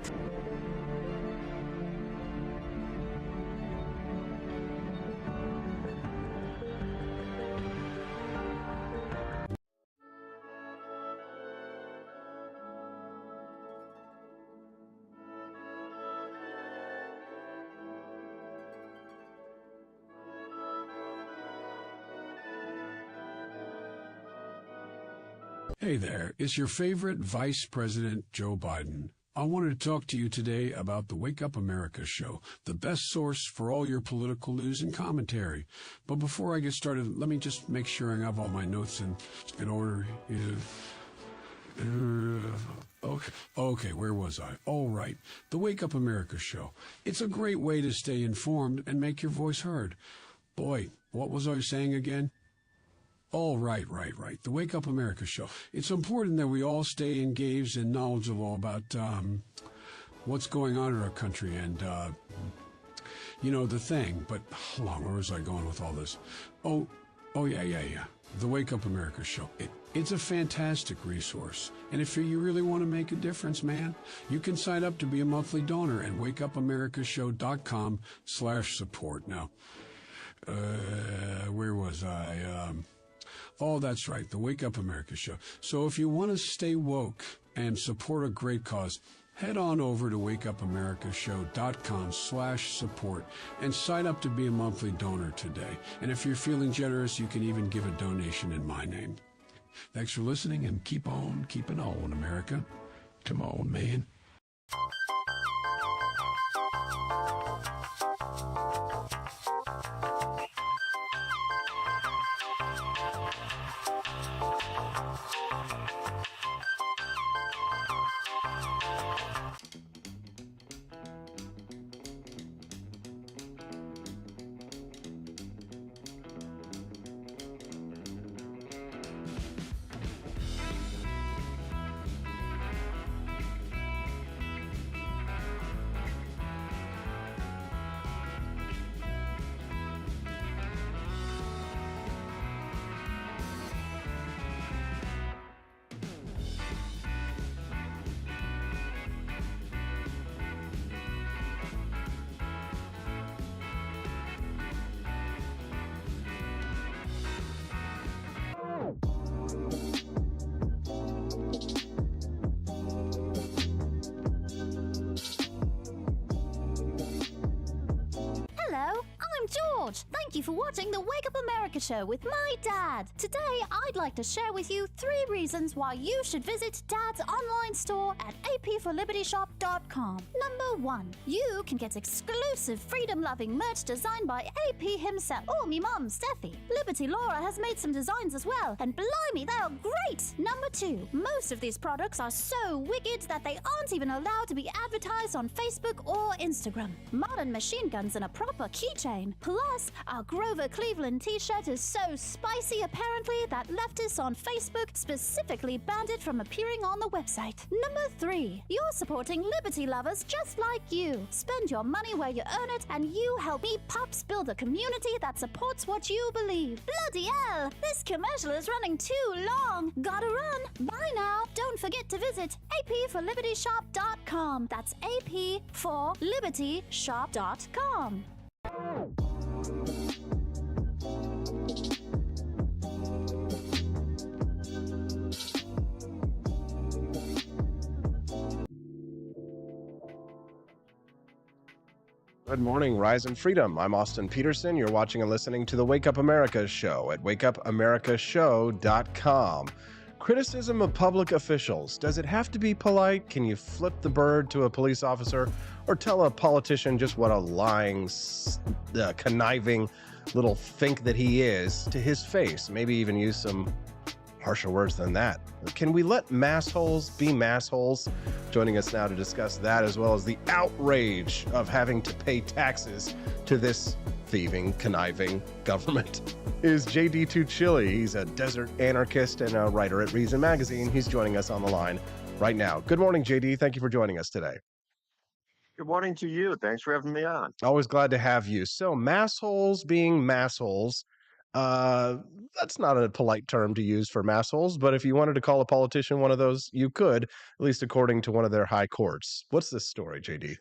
Hey there, it's your favorite Vice President Joe Biden. I wanted to talk to you today about the Wake Up America show, the best source for all your political news and commentary. But before I get started, let me just make sure I have all my notes in order. Okay, where was I? All right, the Wake Up America show. It's a great way to stay informed and make your voice heard. Boy, what was I saying again? Oh, right. The Wake Up America show. It's important that we all stay engaged and knowledgeable about what's going on in our country and, the thing. But hold on, where was I going with all this? Oh, yeah. The Wake Up America show. It's a fantastic resource. And if you really want to make a difference, man, you can sign up to be a monthly donor at wakeupamericashow.com/support. Now, where was I? Oh, that's right, the Wake Up America show. So if you want to stay woke and support a great cause, head on over to wakeupamericashow.com/support and sign up to be a monthly donor today. And if you're feeling generous, you can even give a donation in my name. Thanks for listening, and keep on keeping on, America. Come on, man. Thank you for watching the Wake Up America show with my dad. Today, I'd like to share with you 3 reasons why you should visit Dad's online store at apforlibertyshop.com. Number 1, you can get exclusive freedom-loving merch designed by AP himself or me mum, Steffi. Liberty Laura has made some designs as well, and blimey, they are great! Number 2, most of these products are so wicked that they aren't even allowed to be advertised on Facebook or Instagram. Modern machine guns and a proper keychain. Plus, our Grover Cleveland t-shirt is so spicy apparently that leftists on Facebook specifically banned it from appearing on the website. Number 3, you're supporting liberty lovers just like you. Spend your money where you earn it, and you help me Pops build a community that supports what you believe. Bloody hell, this commercial is running too long. Gotta run. Bye now. Don't forget to visit apforlibertyshop.com. That's apforlibertyshop.com. Good morning, Rise and Freedom. I'm Austin Peterson. You're watching and listening to the Wake Up America show at wakeupamericashow.com. Criticism of public officials. Does it have to be polite? Can you flip the bird to a police officer or tell a politician just what a lying, conniving little think that he is to his face? Maybe even use some harsher words than that. Can we let massholes be massholes? Joining us now to discuss that, as well as the outrage of having to pay taxes to this thieving, conniving government, is J.D. Tuccille. He's a desert anarchist and a writer at Reason Magazine. He's joining us on the line right now. Good morning, J.D. Thank you for joining us today. Good morning to you. Thanks for having me on. Always glad to have you. So, massholes being massholes, that's not a polite term to use for massholes, but if you wanted to call a politician one of those, you could, at least according to one of their high courts. What's this story, JD?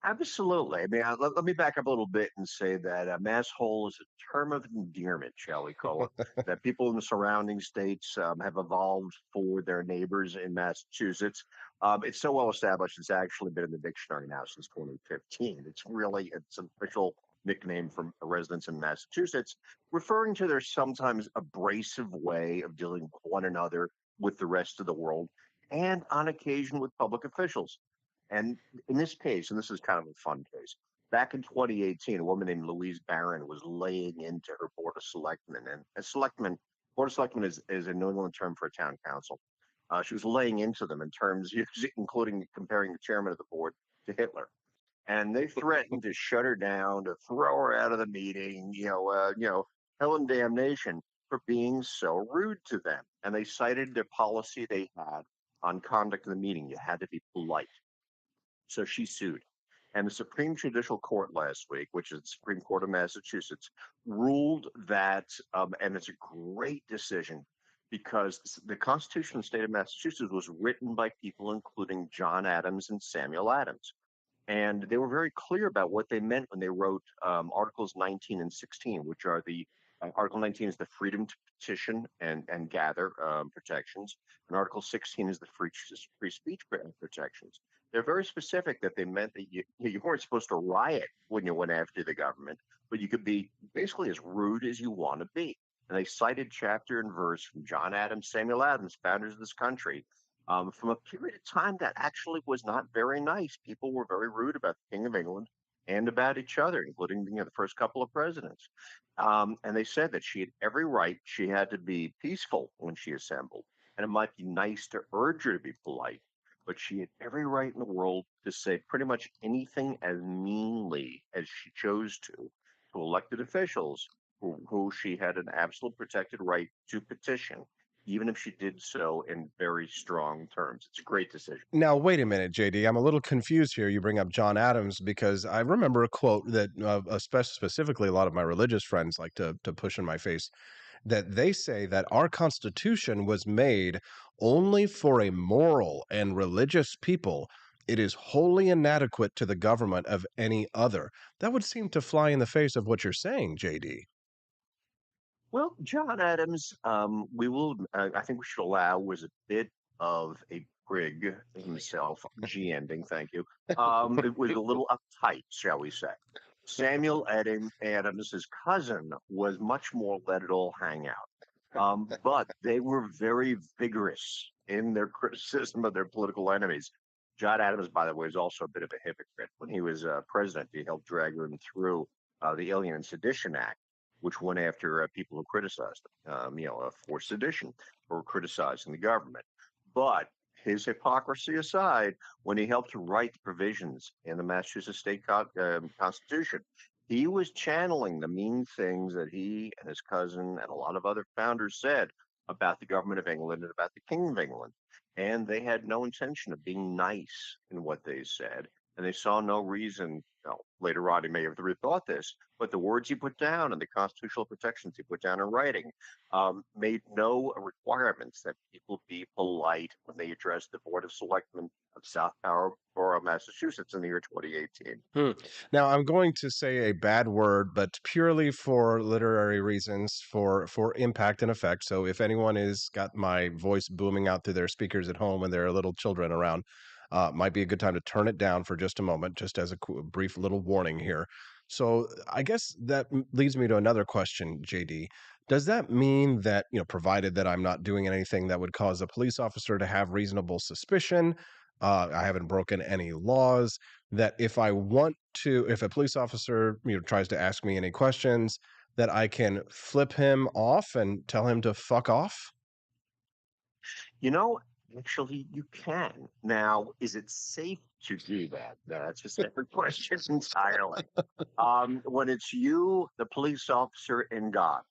Absolutely. I mean, let me back up a little bit and say that a masshole is a term of endearment, shall we call it, that people in the surrounding states have evolved for their neighbors in Massachusetts. It's so well established, it's actually been in the dictionary now since 2015. It's an official nickname from residents in Massachusetts, referring to their sometimes abrasive way of dealing with one another, with the rest of the world, and on occasion with public officials. And in this case, and this is kind of a fun case, back in 2018, a woman named Louise Barron was laying into her Board of Selectmen. And Board of Selectmen is a New England term for a town council. She was laying into them in terms, including comparing the chairman of the board to Hitler. And they threatened to shut her down, to throw her out of the meeting, hell and damnation for being so rude to them. And they cited their policy they had on conduct of the meeting. You had to be polite. So she sued. And the Supreme Judicial Court last week, which is the Supreme Court of Massachusetts, ruled that, and it's a great decision, because the Constitution of the state of Massachusetts was written by people including John Adams and Samuel Adams. And they were very clear about what they meant when they wrote Articles 19 and 16, which are Article 19 is the freedom to petition and gather protections, and Article 16 is the free speech protections. They're very specific that they meant that you weren't supposed to riot when you went after the government, but you could be basically as rude as you want to be. And they cited chapter and verse from John Adams, Samuel Adams, founders of this country, from a period of time that actually was not very nice. People were very rude about the King of England and about each other, including the first couple of presidents. And they said that she had every right. She had to be peaceful when she assembled, and it might be nice to urge her to be polite, but she had every right in the world to say pretty much anything as meanly as she chose to elected officials who she had an absolute protected right to petition, even if she did so in very strong terms. It's a great decision. Now, wait a minute, JD. I'm a little confused here. You bring up John Adams because I remember a quote that specifically a lot of my religious friends like to push in my face, that they say that our Constitution was made only for a moral and religious people. It is wholly inadequate to the government of any other. That would seem to fly in the face of what you're saying, JD. Well, John Adams, I think we should allow, was a bit of a prig himself. G ending, thank you. It was a little uptight, shall we say. Samuel Adams' cousin was much more let it all hang out. But they were very vigorous in their criticism of their political enemies. John Adams, by the way, is also a bit of a hypocrite. When he was president, he helped drag them through the Alien and Sedition Act, which went after people who criticized them, for sedition or criticizing the government. But his hypocrisy aside, when he helped to write the provisions in the Massachusetts state constitution, he was channeling the mean things that he and his cousin and a lot of other founders said about the government of England and about the King of England. And they had no intention of being nice in what they said. And they saw no reason, later on he may have rethought this, but the words he put down and the constitutional protections he put down in writing made no requirements that people be polite when they addressed the Board of Selectmen of South Borough, Massachusetts in the year 2018. Now, I'm going to say a bad word, but purely for literary reasons, for impact and effect. So if anyone has got my voice booming out through their speakers at home and there are little children around, might be a good time to turn it down for just a moment, just as a brief little warning here. So I guess that leads me to another question, JD. Does that mean that, provided that I'm not doing anything that would cause a police officer to have reasonable suspicion, I haven't broken any laws, that if a police officer, tries to ask me any questions, that I can flip him off and tell him to fuck off? Actually, you can. Now, is it safe to do that? That's a separate question entirely. When it's you, the police officer, and God,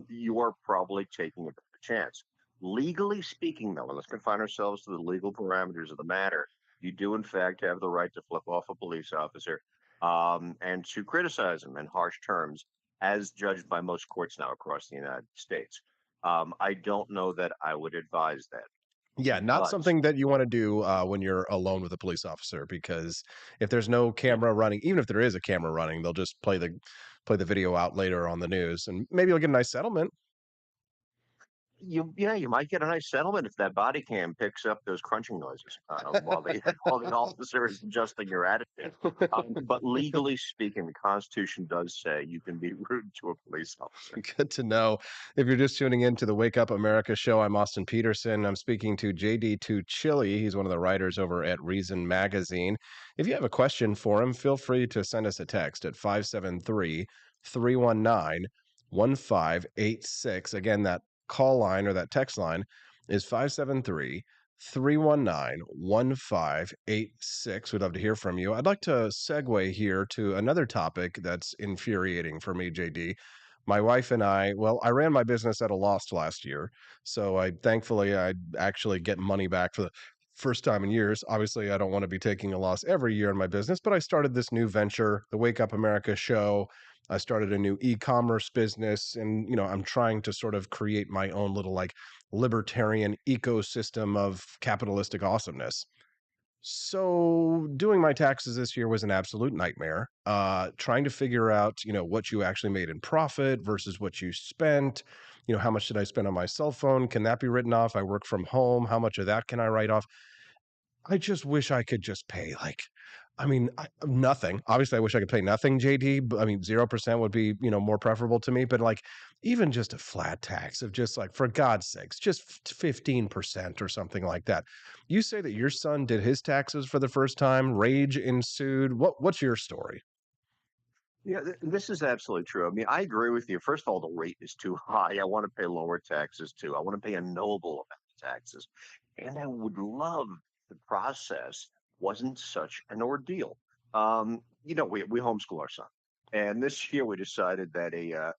you are probably taking a better chance. Legally speaking, though, and let's confine ourselves to the legal parameters of the matter, you do, in fact, have the right to flip off a police officer and to criticize him in harsh terms, as judged by most courts now across the United States. I don't know that I would advise that. Yeah, not But something that you want to do when you're alone with a police officer, because if there's no camera running, even if there is a camera running, they'll just play the video out later on the news, and maybe you'll get a nice settlement. you might get a nice settlement if that body cam picks up those crunching noises while the officer is adjusting your attitude. But legally speaking, the Constitution does say you can be rude to a police officer. Good to know. If you're just tuning in to the Wake Up America show, I'm Austin Peterson. I'm speaking to JD Tuccille. He's one of the writers over at Reason Magazine. If you have a question for him, feel free to send us a text at 573-319-1586. Again, that call line or that text line is 573-319-1586. We'd love to hear from you. I'd like to segue here to another topic that's infuriating for me, JD. My wife and I ran my business at a loss last year. So thankfully I actually get money back for the first time in years. Obviously, I don't want to be taking a loss every year in my business, but I started this new venture, the Wake Up America show. I started a new e-commerce business, and I'm trying to sort of create my own little libertarian ecosystem of capitalistic awesomeness. So doing my taxes this year was an absolute nightmare. Trying to figure out, what you actually made in profit versus what you spent. How much did I spend on my cell phone? Can that be written off? I work from home. How much of that can I write off? I just wish I could just pay nothing. Obviously, I wish I could pay nothing, JD. But 0% would be, more preferable to me. But even just a flat tax of just for God's sakes, just 15% or something like that. You say that your son did his taxes for the first time. Rage ensued. What's your story? Yeah, this is absolutely true. I agree with you. First of all, the rate is too high. I want to pay lower taxes too. I want to pay a knowable amount of taxes. And I would love the process wasn't such an ordeal. We homeschool our son. And this year we decided that a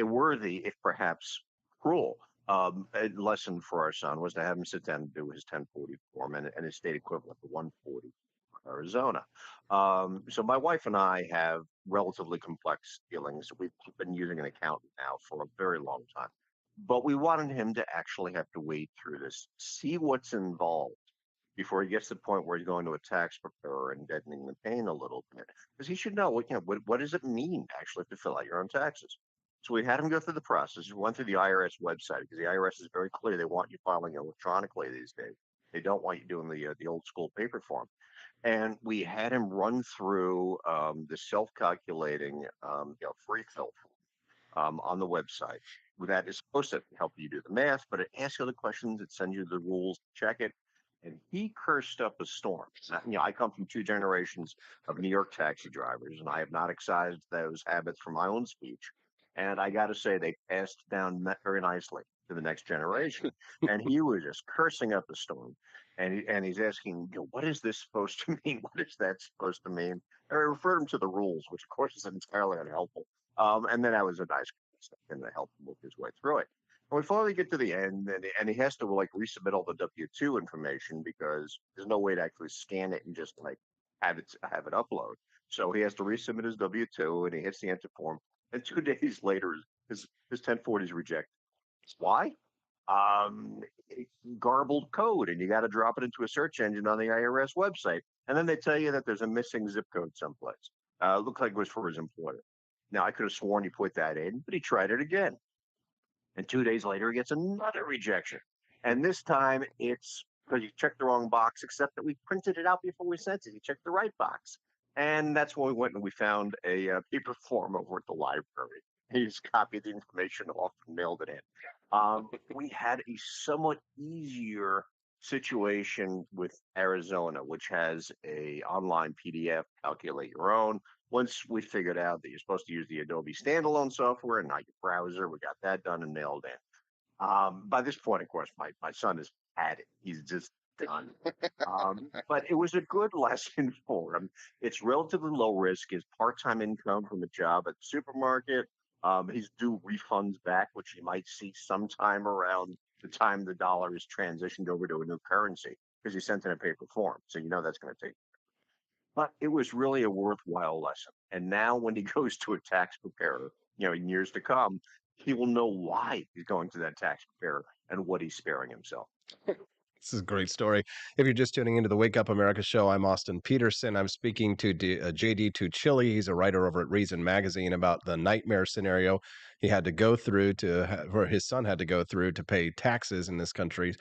worthy, if perhaps cruel, a lesson for our son was to have him sit down and do his 1040 form and his state equivalent, the 140. Arizona. So my wife and I have relatively complex dealings. We've been using an accountant now for a very long time, but we wanted him to actually have to wade through this, see what's involved before he gets to the point where he's going to a tax preparer and deadening the pain a little bit, because he should know what does it mean actually to fill out your own taxes. So we had him go through the process. We went through the IRS website because the IRS is very clear. They want you filing electronically these days. They don't want you doing the old school paper form. And we had him run through the self-calculating, free fill on the website. That is supposed to help you do the math, but it asks you the questions, it sends you the rules, check it. And he cursed up a storm. Now, I come from two generations of New York taxi drivers, and I have not excised those habits from my own speech. And I got to say, they passed down very nicely to the next generation. And he was just cursing up a storm. And he's asking, what is this supposed to mean? What is that supposed to mean? And I referred him to the rules, which of course is entirely unhelpful. And then I was a nice step in to help him work his way through it. And we finally get to the end, and he has to like resubmit all the W-2 information because there's no way to actually scan it and just like have it upload. So he has to resubmit his W-2, and he hits the enter form. And 2 days later, his 1040 is rejected. Why? Garbled code, and you got to drop it into a search engine on the IRS website, and then they tell you that there's a missing zip code someplace. Looked like it was for his employer. Now, I could have sworn he put that in, but he tried it again. And 2 days later, he gets another rejection. And this time, it's because you checked the wrong box, except that we printed it out before we sent it. You checked the right box. And that's when we went and we found a paper form over at the library. He just copied the information off and mailed it in. We had a somewhat easier situation with Arizona, which has a online PDF, calculate your own. Once we figured out that you're supposed to use the Adobe standalone software and not your browser, we got that done and nailed in. By this point, of course, my son has had it. He's just done. But it was a good lesson for him. It's relatively low risk. His part-time income from a job at the supermarket. He's due refunds back, which he might see sometime around the time the dollar is transitioned over to a new currency because he sent in a paper form. So that's going to take. But it was really a worthwhile lesson. And now when he goes to a tax preparer, in years to come, he will know why he's going to that tax preparer and what he's sparing himself. This is a great story. If you're just tuning into the Wake Up America show, I'm Austin Peterson. I'm speaking to JD Tuccille. He's a writer over at Reason Magazine about the nightmare scenario he had to go through or his son had to go through to pay taxes in this country.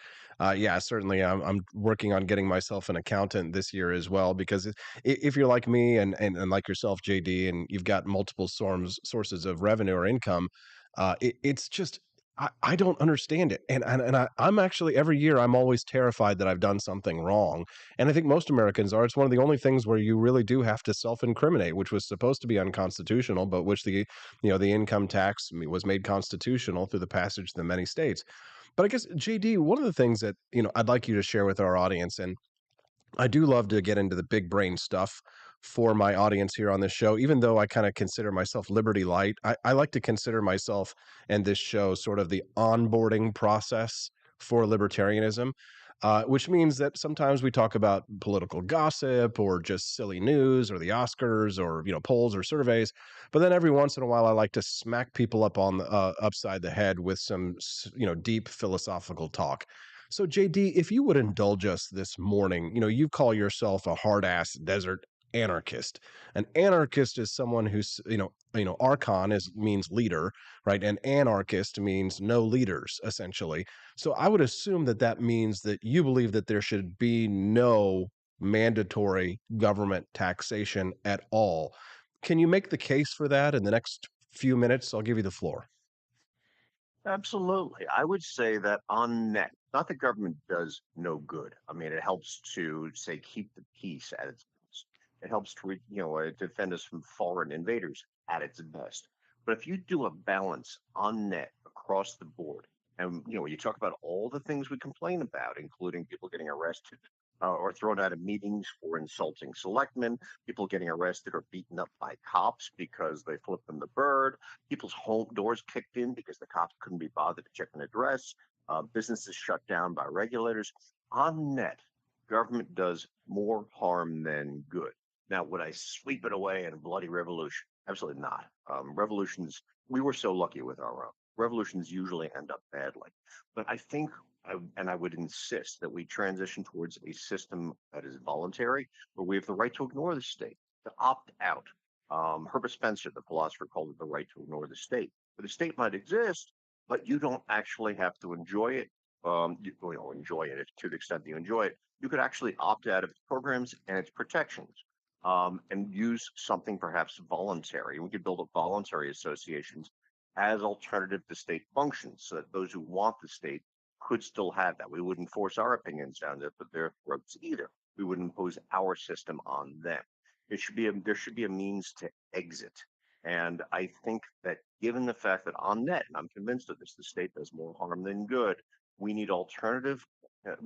Yeah, certainly. I'm working on getting myself an accountant this year as well, because if you're like me and like yourself, JD, and you've got multiple sources of revenue or income, it's just I don't understand it. I'm actually, every year, I'm always terrified that I've done something wrong. And I think most Americans are. It's one of the only things where you really do have to self-incriminate, which was supposed to be unconstitutional, but which the income tax was made constitutional through the passage of the many states. But I guess, JD, one of the things that, I'd like you to share with our audience, and I do love to get into the big brain stuff for my audience here on this show, even though I kind of consider myself Liberty Light. I like to consider myself and this show sort of the onboarding process for libertarianism, which means that sometimes we talk about political gossip or just silly news or the Oscars or, polls or surveys. But then every once in a while, I like to smack people up on the upside the head with some, deep philosophical talk. So, JD, if you would indulge us this morning, you call yourself a hard-ass desert anarchist. An anarchist is someone who's, archon means leader, right? And anarchist means no leaders, essentially. So I would assume that means that you believe that there should be no mandatory government taxation at all. Can you make the case for that in the next few minutes? I'll give you the floor. Absolutely. I would say that on net, not that government does no good. I mean, it helps to, say, keep the peace at its best. It helps to, defend us from foreign invaders at its best. But if you do a balance on net across the board, and, you talk about all the things we complain about, including people getting arrested or thrown out of meetings for insulting selectmen, people getting arrested or beaten up by cops because they flipped them the bird, people's home doors kicked in because the cops couldn't be bothered to check an address, businesses shut down by regulators. On net, government does more harm than good. Now, would I sweep it away in a bloody revolution? Absolutely not. Revolutions, we were so lucky with our own. Revolutions usually end up badly. But I think, and I would insist that we transition towards a system that is voluntary, where we have the right to ignore the state, to opt out. Herbert Spencer, the philosopher, called it the right to ignore the state. But the state might exist, but you don't actually have to enjoy it. enjoy it to the extent that you enjoy it, you could actually opt out of its programs and its protections, and use something perhaps voluntary. We could build up voluntary associations as alternative to state functions, so that those who want the state could still have that. We wouldn't force our opinions down their throats either. We wouldn't impose our system on them. There should be a means to exit. And I think that given the fact that on net, and I'm convinced of this, the state does more harm than good. We need alternatives that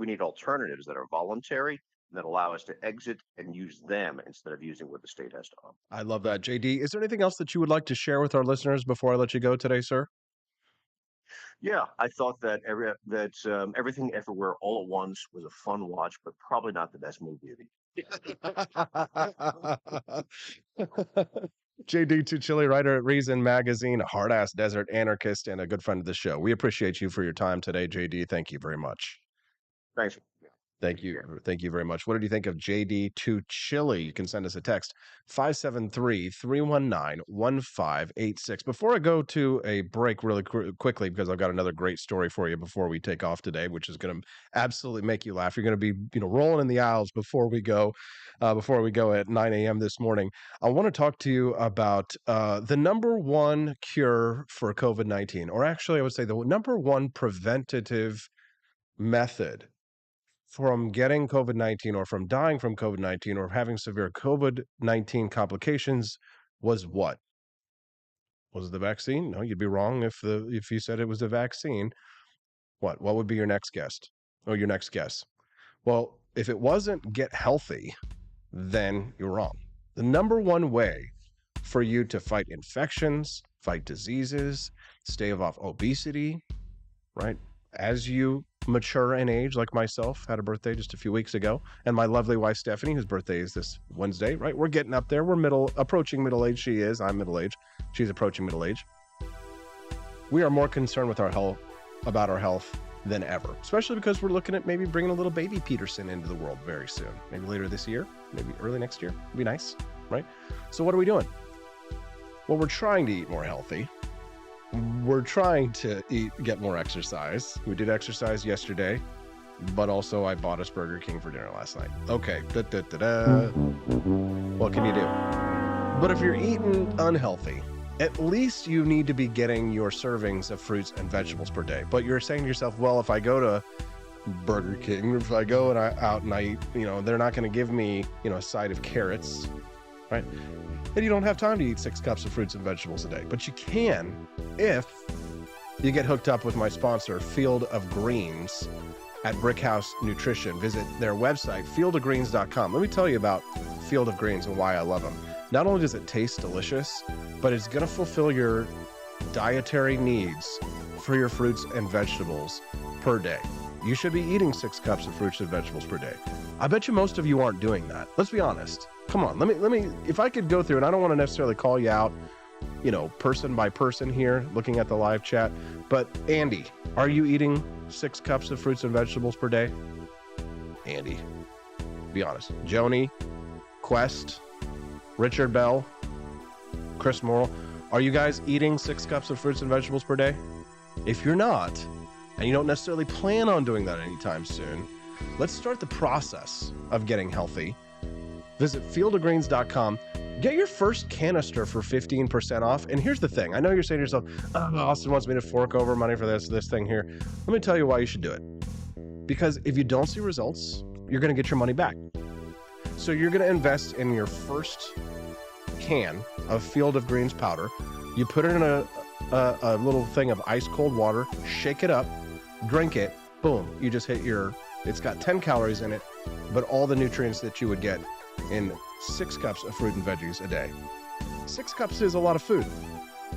are voluntary, that allow us to exit and use them instead of using what the state has to offer. I love that, JD. Is there anything else that you would like to share with our listeners before I let you go today, sir? Yeah, I thought that Everything Everywhere All at Once was a fun watch, but probably not the best movie of the year. JD Tuccille, writer at Reason Magazine, a hard-ass desert anarchist, and a good friend of the show. We appreciate you for your time today, JD. Thank you very much. Thanks. Thank you. Thank you very much. What did you think of JD Tuccille? You can send us a text, 573-319-1586. Before I go to a break really quickly, because I've got another great story for you before we take off today, which is going to absolutely make you laugh. You're going to be, rolling in the aisles before we go at 9 a.m. this morning. I want to talk to you about the number one cure for COVID-19, or actually I would say the number one preventative method from getting COVID-19 or from dying from COVID-19 or having severe COVID-19 complications was what? Was it the vaccine? No, you'd be wrong if you said it was the vaccine. What would be your next guess? Your next guess. Well, if it wasn't get healthy, then you're wrong. The number one way for you to fight infections, fight diseases, stave off obesity, right? As you mature in age, like myself, had a birthday just a few weeks ago, and my lovely wife Stephanie, whose birthday is this Wednesday, right? We're getting up there. We're approaching middle age. She is. I'm middle age. She's approaching middle age. We are more concerned with about our health than ever, especially because we're looking at maybe bringing a little baby Peterson into the world very soon. Maybe later this year, maybe early next year. It'd be nice, right? So what are we doing? Well, we're trying to eat more healthy. We're trying to get more exercise. We did exercise yesterday, but also I bought us Burger King for dinner last night. Okay, what can you do? But if you're eating unhealthy, at least you need to be getting your servings of fruits and vegetables per day. But you're saying to yourself, well, if I go to Burger King, if I go out and I eat, they're not going to give me, a side of carrots, right? And you don't have time to eat 6 cups of fruits and vegetables a day. But you can if you get hooked up with my sponsor, Field of Greens at Brickhouse Nutrition. Visit their website, fieldofgreens.com. Let me tell you about Field of Greens and why I love them. Not only does it taste delicious, but it's going to fulfill your dietary needs for your fruits and vegetables per day. You should be eating 6 cups of fruits and vegetables per day. I bet you most of you aren't doing that. Let's be honest. Come on, let me, if I could go through, and I don't want to necessarily call you out, person by person here, looking at the live chat, but Andy, are you eating 6 cups of fruits and vegetables per day? Andy, be honest. Joni, Quest, Richard Bell, Chris Morrill, are you guys eating 6 cups of fruits and vegetables per day? If you're not, and you don't necessarily plan on doing that anytime soon, let's start the process of getting healthy. Visit fieldofgreens.com. Get your first canister for 15% off. And here's the thing. I know you're saying to yourself, Austin wants me to fork over money for this thing here. Let me tell you why you should do it. Because if you don't see results, you're going to get your money back. So you're going to invest in your first can of Field of Greens powder. You put it in a little thing of ice cold water, shake it up, drink it, boom. You just hit it's got 10 calories in it, but all the nutrients that you would get in 6 cups of fruit and veggies a day. 6 cups is a lot of food.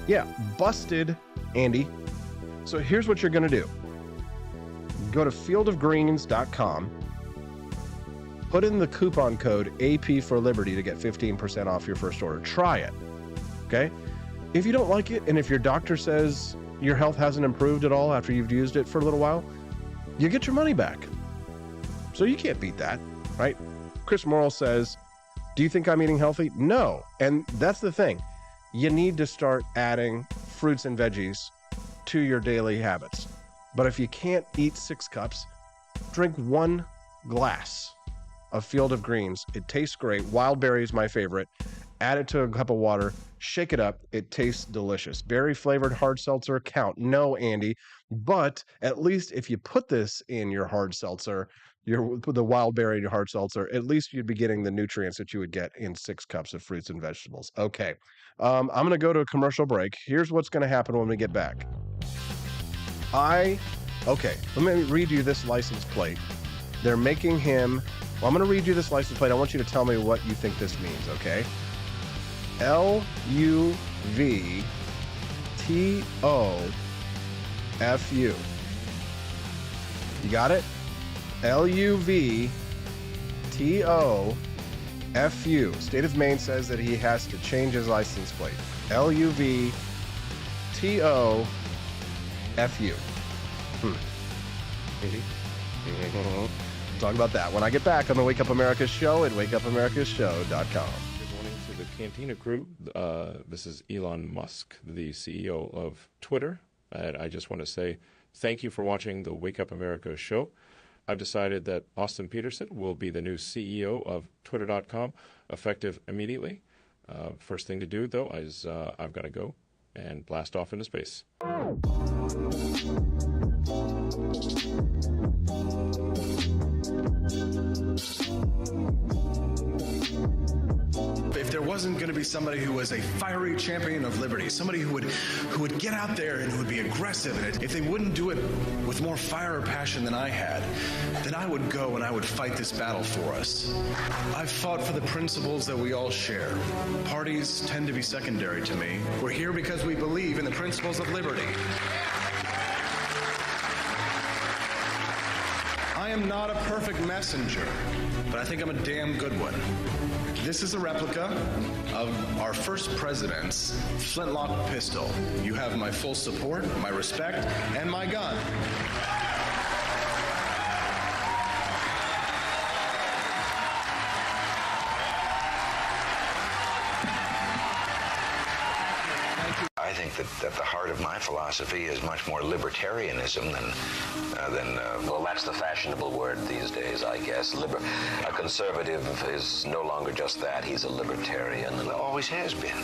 Yeah, busted, Andy. So here's what you're going to do. Go to fieldofgreens.com. Put in the coupon code AP for Liberty to get 15% off your first order. Try it. Okay? If you don't like it, and if your doctor says your health hasn't improved at all after you've used it for a little while, you get your money back. So you can't beat that, right? Chris Morrill says, do you think I'm eating healthy? No. And that's the thing. You need to start adding fruits and veggies to your daily habits. But if you can't eat 6 cups, drink 1 glass of Field of Greens. It tastes great. Wild berry is my favorite. Add it to a cup of water. Shake it up. It tastes delicious. Berry flavored hard seltzer count? No, Andy. But at least if you put this in your hard seltzer, the wild berry hard seltzer, at least you'd be getting the nutrients that you would get in 6 cups of fruits and vegetables. Okay. I'm going to go to a commercial break. Here's what's going to happen when we get back. Okay, let me read you this license plate. They're making him, I'm going to read you this license plate. I want you to tell me what you think this means, okay? L-U-V-T-O-F-U. You got it? L-U-V-T-O-F-U. State of Maine says that he has to change his license plate. L-U-V-T-O-F-U. Talk about that when I get back on the Wake Up America show at wakeupAmericashow.com. Good morning to the Cantina crew. This is Elon Musk, the CEO of Twitter. And I just want to say thank you for watching the Wake Up America show. I've decided that Austin Peterson will be the new CEO of Twitter.com, effective immediately. First thing to do, though, is I've got to go and blast off into space. If there wasn't going to be somebody who was a fiery champion of liberty, somebody who would get out there and who would be aggressive, and if they wouldn't do it with more fire or passion than I had, then I would go and I would fight this battle for us. I've fought for the principles that we all share. Parties tend to be secondary to me. We're here because we believe in the principles of liberty. I am not a perfect messenger, but I think I'm a damn good one. This is a replica of our first president's flintlock pistol. You have my full support, my respect, and my gun. I think that the heart of my philosophy is much more libertarianism than well, that's the fashionable word these days, I guess. A conservative is no longer just that. He's a libertarian and always has been.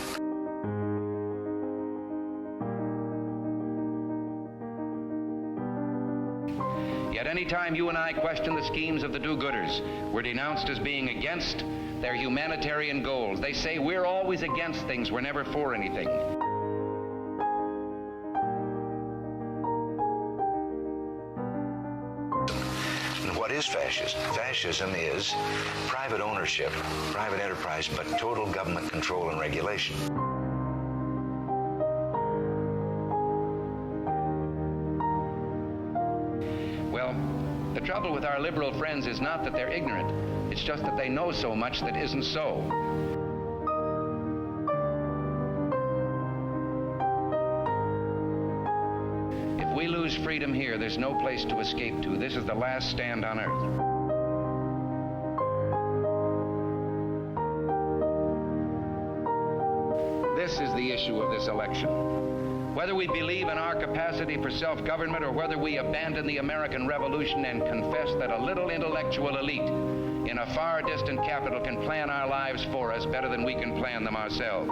Yet any time you and I question the schemes of the do-gooders, we're denounced as being against their humanitarian goals. They say we're always against things, we're never for anything. What is fascism? Fascism is private ownership, private enterprise, but total government control and regulation. Well, the trouble with our liberal friends is not that they're ignorant. It's just that they know so much that isn't so. If we lose freedom here, there's no place to escape to. This is the last stand on earth. This is the issue of this election. Whether we believe in our capacity for self-government or whether we abandon the American Revolution and confess that a little intellectual elite in a far distant capital can plan our lives for us better than we can plan them ourselves.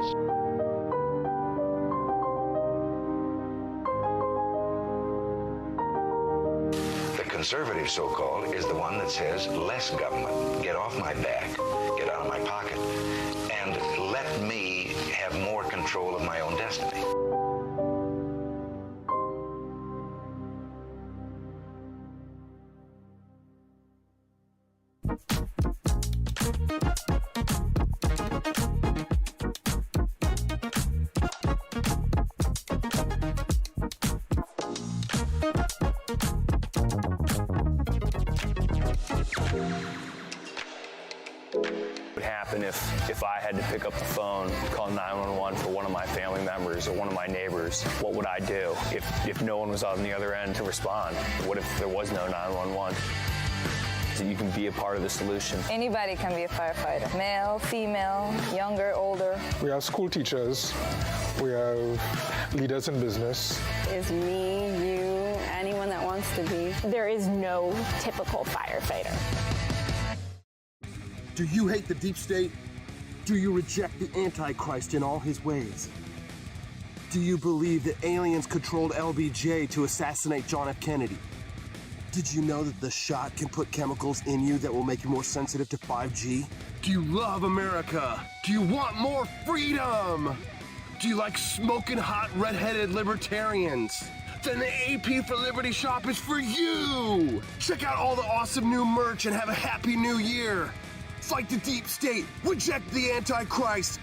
The conservative, so-called, is the one that says less government. Get off my back, get out of my pocket, and let me have more control of my own destiny. What would happen if I had to pick up the phone, call 911 for one of my family members or one of my neighbors? What would I do if no one was on the other end to respond? What if there was no 911? So you can be a part of the solution. Anybody can be a firefighter. Male, female, younger, older. We have school teachers. We have leaders in business. It's me, you, anyone that wants to be. There is no typical firefighter. Do you hate the deep state? Do you reject the Antichrist in all his ways? Do you believe that aliens controlled LBJ to assassinate John F. Kennedy? Did you know that the shot can put chemicals in you that will make you more sensitive to 5G? Do you love America? Do you want more freedom? Do you like smoking hot red-headed libertarians? Then the AP for Liberty shop is for you! Check out all the awesome new merch and have a happy new year! Fight the deep state, reject the Antichrist!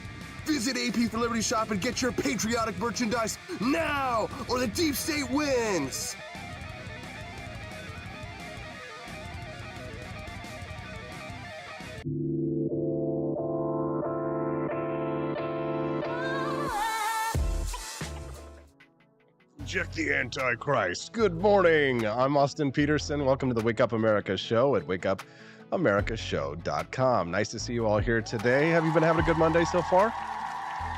Visit AP for Liberty shop and get your patriotic merchandise now, or the deep state wins! Reject the Antichrist. Good morning. I'm Austin Peterson. Welcome to the Wake Up America show at wakeupamericashow.com. Nice to see you all here today. Have you been having a good Monday so far?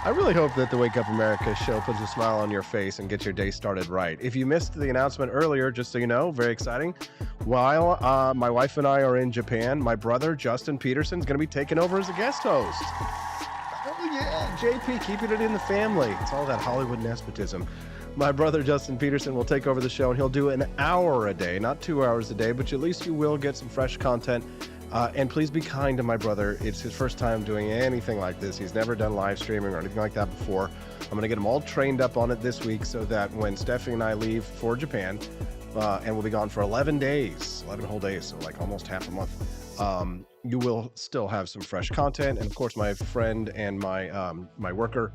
I really hope that the Wake Up America show puts a smile on your face and gets your day started right. If you missed the announcement earlier, just so you know, very exciting. While my wife and I are in Japan, my brother, Justin Peterson, is going to be taking over as a guest host. Oh, yeah. JP, keeping it in the family. It's all that Hollywood nepotism. My brother, Justin Peterson, will take over the show, and he'll do an hour a day, not 2 hours a day, but at least you will get some fresh content. And please be kind to my brother. It's his first time doing anything like this. He's never done live streaming or anything like that before. I'm going to get him all trained up on it this week so that when Stephanie and I leave for Japan, and we'll be gone for 11 days, 11 whole days, so like almost half a month, you will still have some fresh content. And of course, my friend and my worker,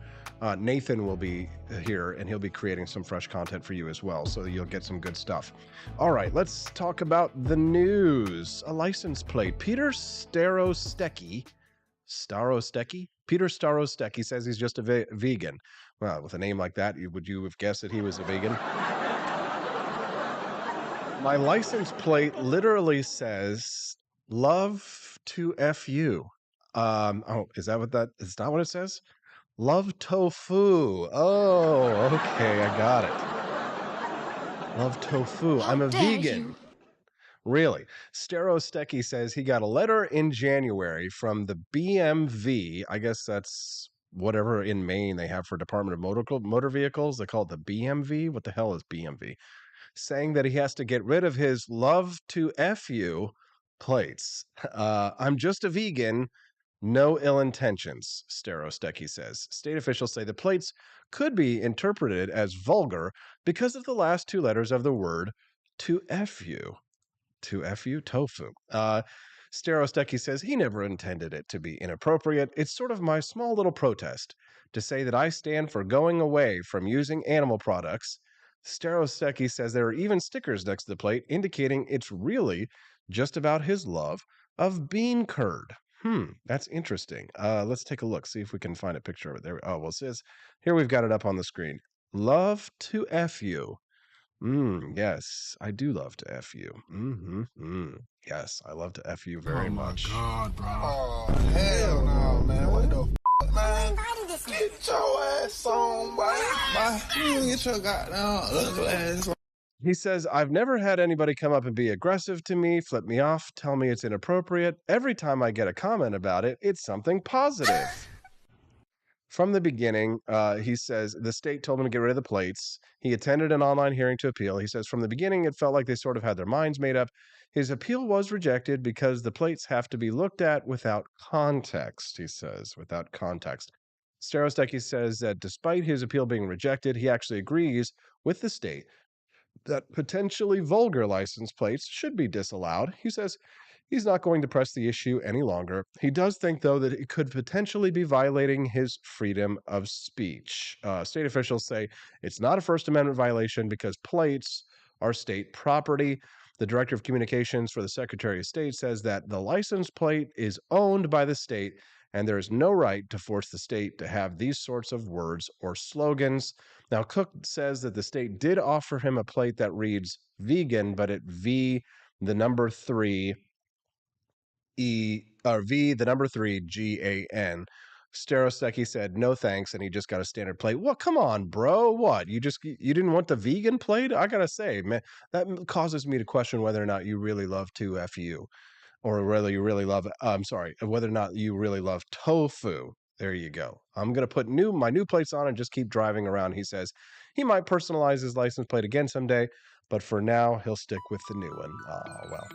Nathan, will be here, and he'll be creating some fresh content for you as well, so that you'll get some good stuff. All right, let's talk about the news. A license plate. Peter Starostecki says he's just a vegan. Well, with a name like that, would you have guessed that he was a vegan? My license plate literally says, love to FU. Is that what that is? Not what it says? Love tofu. Oh, okay, I got it. Love tofu. I'm a vegan. Really? Starostecki says he got a letter in January from the BMV. I guess that's whatever in Maine they have for Department of Motor Vehicles. They call it the BMV. What the hell is BMV? Saying that he has to get rid of his love to FU plates. I'm just a vegan. No ill intentions, Starostecki says. State officials say the plates could be interpreted as vulgar because of the last two letters of the word to FU. To FU? Tofu. Starostecki says he never intended it to be inappropriate. It's sort of my small little protest to say that I stand for going away from using animal products. Starostecki says there are even stickers next to the plate indicating it's really just about his love of bean curd. That's interesting. Let's take a look, see if we can find a picture of it. There. Oh, well, it says here we've got it up on the screen. Love to FU. Yes, I do love to FU. Yes, I love to FU very much. Oh, my God, bro. Oh, hell no, man. What the f***, man? Get your ass on, boy. Get your goddamn ugly ass on. He says, I've never had anybody come up and be aggressive to me, flip me off, tell me it's inappropriate. Every time I get a comment about it, it's something positive. From the beginning, he says, the state told him to get rid of the plates. He attended an online hearing to appeal. He says, from the beginning, it felt like they sort of had their minds made up. His appeal was rejected because the plates have to be looked at without context, he says, without context. Starostecki says that despite his appeal being rejected, he actually agrees with the state that potentially vulgar license plates should be disallowed. He says he's not going to press the issue any longer. He does think, though, that it could potentially be violating his freedom of speech. State officials say it's not a First Amendment violation because plates are state property. The Director of Communications for the Secretary of State says that the license plate is owned by the state, and there is no right to force the state to have these sorts of words or slogans. Now, Cook says that the state did offer him a plate that reads vegan, but at V, the number 3, GAN, Staroseki said no thanks, and he just got a standard plate. What? Come on, bro. What? You didn't want the vegan plate? I gotta say, man, that causes me to question whether or not you really love 2FU, or whether you really love. Whether or not you really love tofu. There you go. I'm gonna put my new plates on and just keep driving around. He says he might personalize his license plate again someday, but for now he'll stick with the new one. Oh well.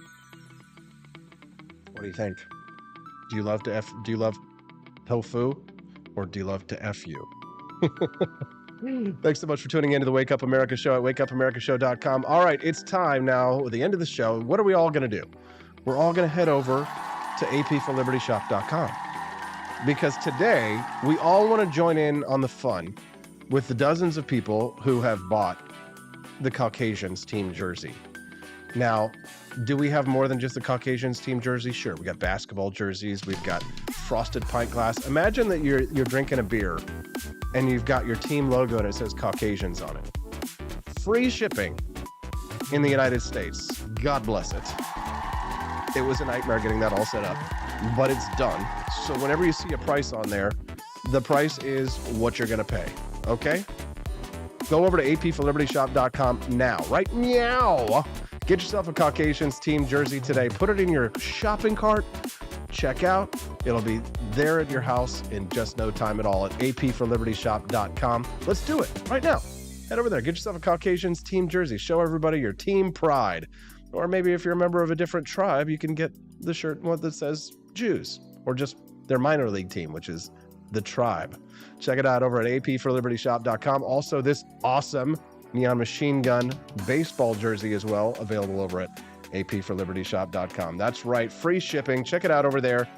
What do you think? Do you love tofu, or do you love to F you? Thanks so much for tuning into the Wake Up America Show at wakeupamericashow.com. All right, it's time now, at the end of the show. What are we all going to do? We're all going to head over to apforlibertyshop.com, because today we all want to join in on the fun with the dozens of people who have bought the Caucasians team jersey. Now, do we have more than just the Caucasians team jersey? Sure, we got basketball jerseys, we've got frosted pint glass. Imagine that you're drinking a beer and you've got your team logo and it says Caucasians on it. Free shipping in the United States. God bless it. It was a nightmare getting that all set up, but it's done. So whenever you see a price on there, the price is what you're going to pay. Okay? Go over to apforlibertyshop.com now. Right meow. Get yourself a Caucasians team jersey today. Put it in your shopping cart. Check out. It'll be there at your house in just no time at all at apforlibertyshop.com. Let's do it right now. Head over there. Get yourself a Caucasians team jersey. Show everybody your team pride. Or maybe if you're a member of a different tribe, you can get the shirt that says Jews, or just their minor league team, which is the tribe. Check it out over at apforlibertyshop.com. Also, this awesome neon machine gun baseball jersey as well, available over at apforlibertyshop.com. That's right, free shipping. Check it out over there.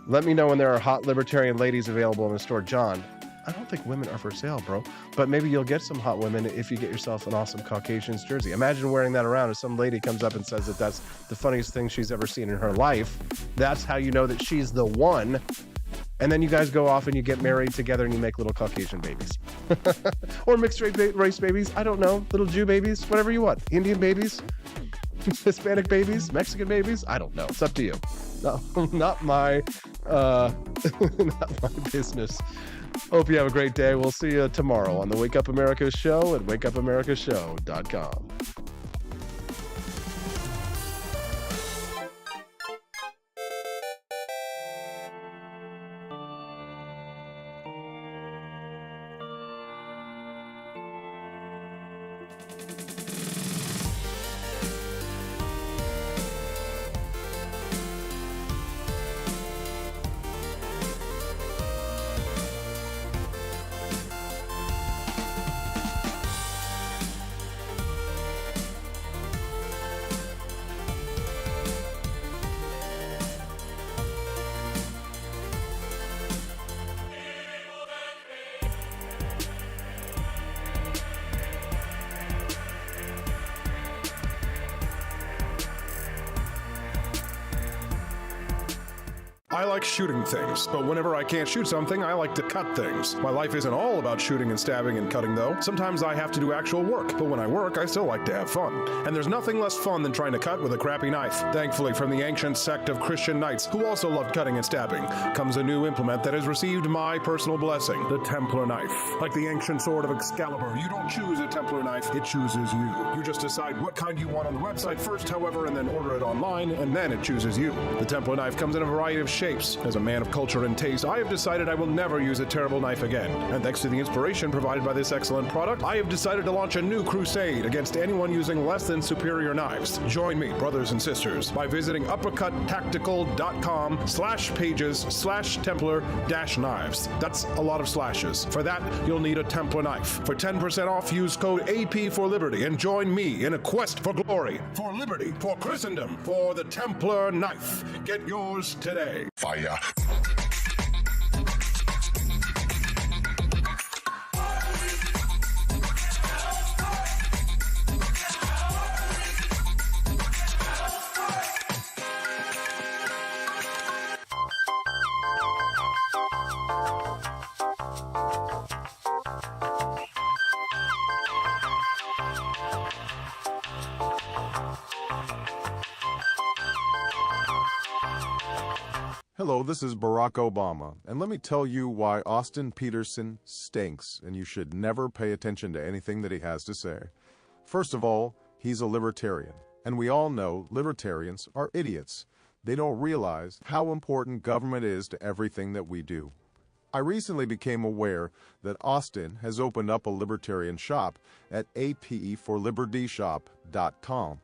Let me know when there are hot libertarian ladies available in the store. John, I don't think women are for sale, bro, but maybe you'll get some hot women if you get yourself an awesome Caucasians jersey. Imagine wearing that around if some lady comes up and says that that's the funniest thing she's ever seen in her life. That's how you know that she's the one. And then you guys go off and you get married together and you make little Caucasian babies. Or mixed race babies. I don't know. Little Jew babies, whatever you want. Indian babies, Hispanic babies, Mexican babies. I don't know. It's up to you. No, not my business. Hope you have a great day. We'll see you tomorrow on the Wake Up America Show at wakeupamericashow.com. I like shooting things, but whenever I can't shoot something, I like to cut things. My life isn't all about shooting and stabbing and cutting, though. Sometimes I have to do actual work, but when I work, I still like to have fun. And there's nothing less fun than trying to cut with a crappy knife. Thankfully, from the ancient sect of Christian knights, who also loved cutting and stabbing, comes a new implement that has received my personal blessing, the Templar knife. Like the ancient sword of Excalibur, you don't choose a Templar knife, it chooses you. You just decide what kind you want on the website first, however, and then order it online, and then it chooses you. The Templar knife comes in a variety of shapes. As a man of culture and taste, I have decided I will never use a terrible knife again. And thanks to the inspiration provided by this excellent product, I have decided to launch a new crusade against anyone using less than superior knives. Join me, brothers and sisters, by visiting uppercuttactical.com/pages/Templar-knives. That's a lot of slashes. For that, you'll need a Templar knife. For 10% off, use code AP for Liberty and join me in a quest for glory, for liberty, for Christendom, for the Templar knife. Get yours today. Fire. Hello, this is Barack Obama, and let me tell you why Austin Peterson stinks, and you should never pay attention to anything that he has to say. First of all, he's a libertarian, and we all know libertarians are idiots. They don't realize how important government is to everything that we do. I recently became aware that Austin has opened up a libertarian shop at apforlibertyshop.com.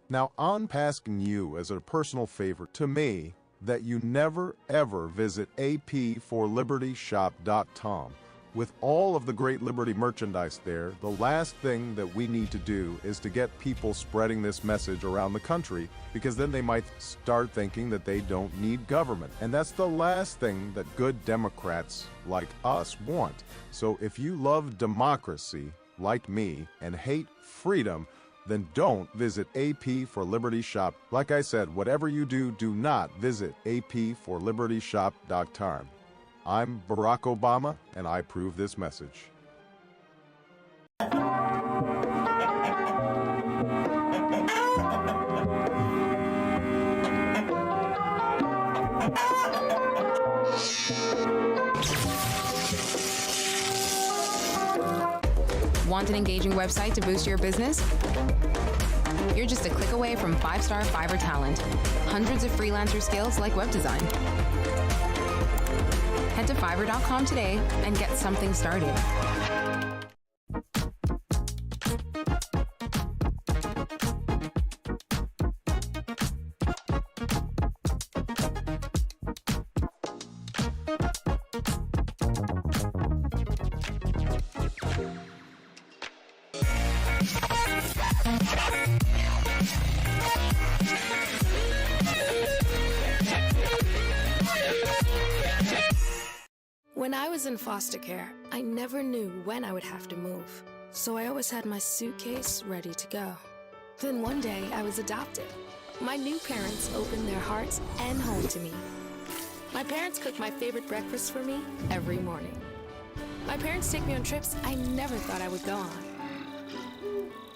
Now, I'm asking you as a personal favor to me that you never ever visit apforlibertyshop.com. With all of the great Liberty merchandise there, the last thing that we need to do is to get people spreading this message around the country, because then they might start thinking that they don't need government. And that's the last thing that good Democrats like us want. So if you love democracy, like me, and hate freedom, then don't visit AP for Liberty Shop. Like I said, whatever you do, do not visit apforlibertyshop.com. I'm Barack Obama, and I approve this message. Want an engaging website to boost your business? You're just a click away from 5-star Fiverr talent. Hundreds of freelancer skills like web design. Head to Fiverr.com today and get something started. When I was in foster care, I never knew when I would have to move, so I always had my suitcase ready to go. Then one day, I was adopted. My new parents opened their hearts and home to me. My parents cook my favorite breakfast for me every morning. My parents take me on trips I never thought I would go on.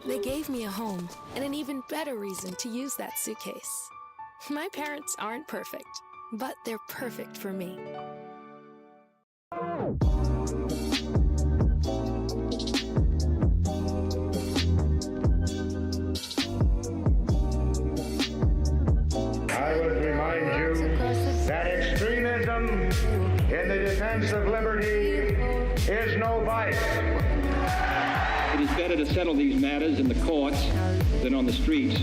They gave me a home and an even better reason to use that suitcase. My parents aren't perfect, but they're perfect for me. I would remind you that extremism in the defense of liberty is no vice. It is better to settle these matters in the courts than on the streets,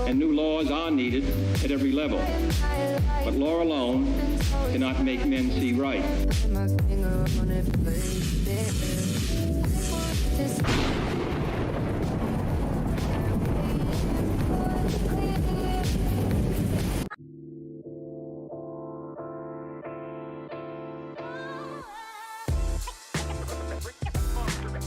and new laws are needed at every level. But law alone cannot make men see right.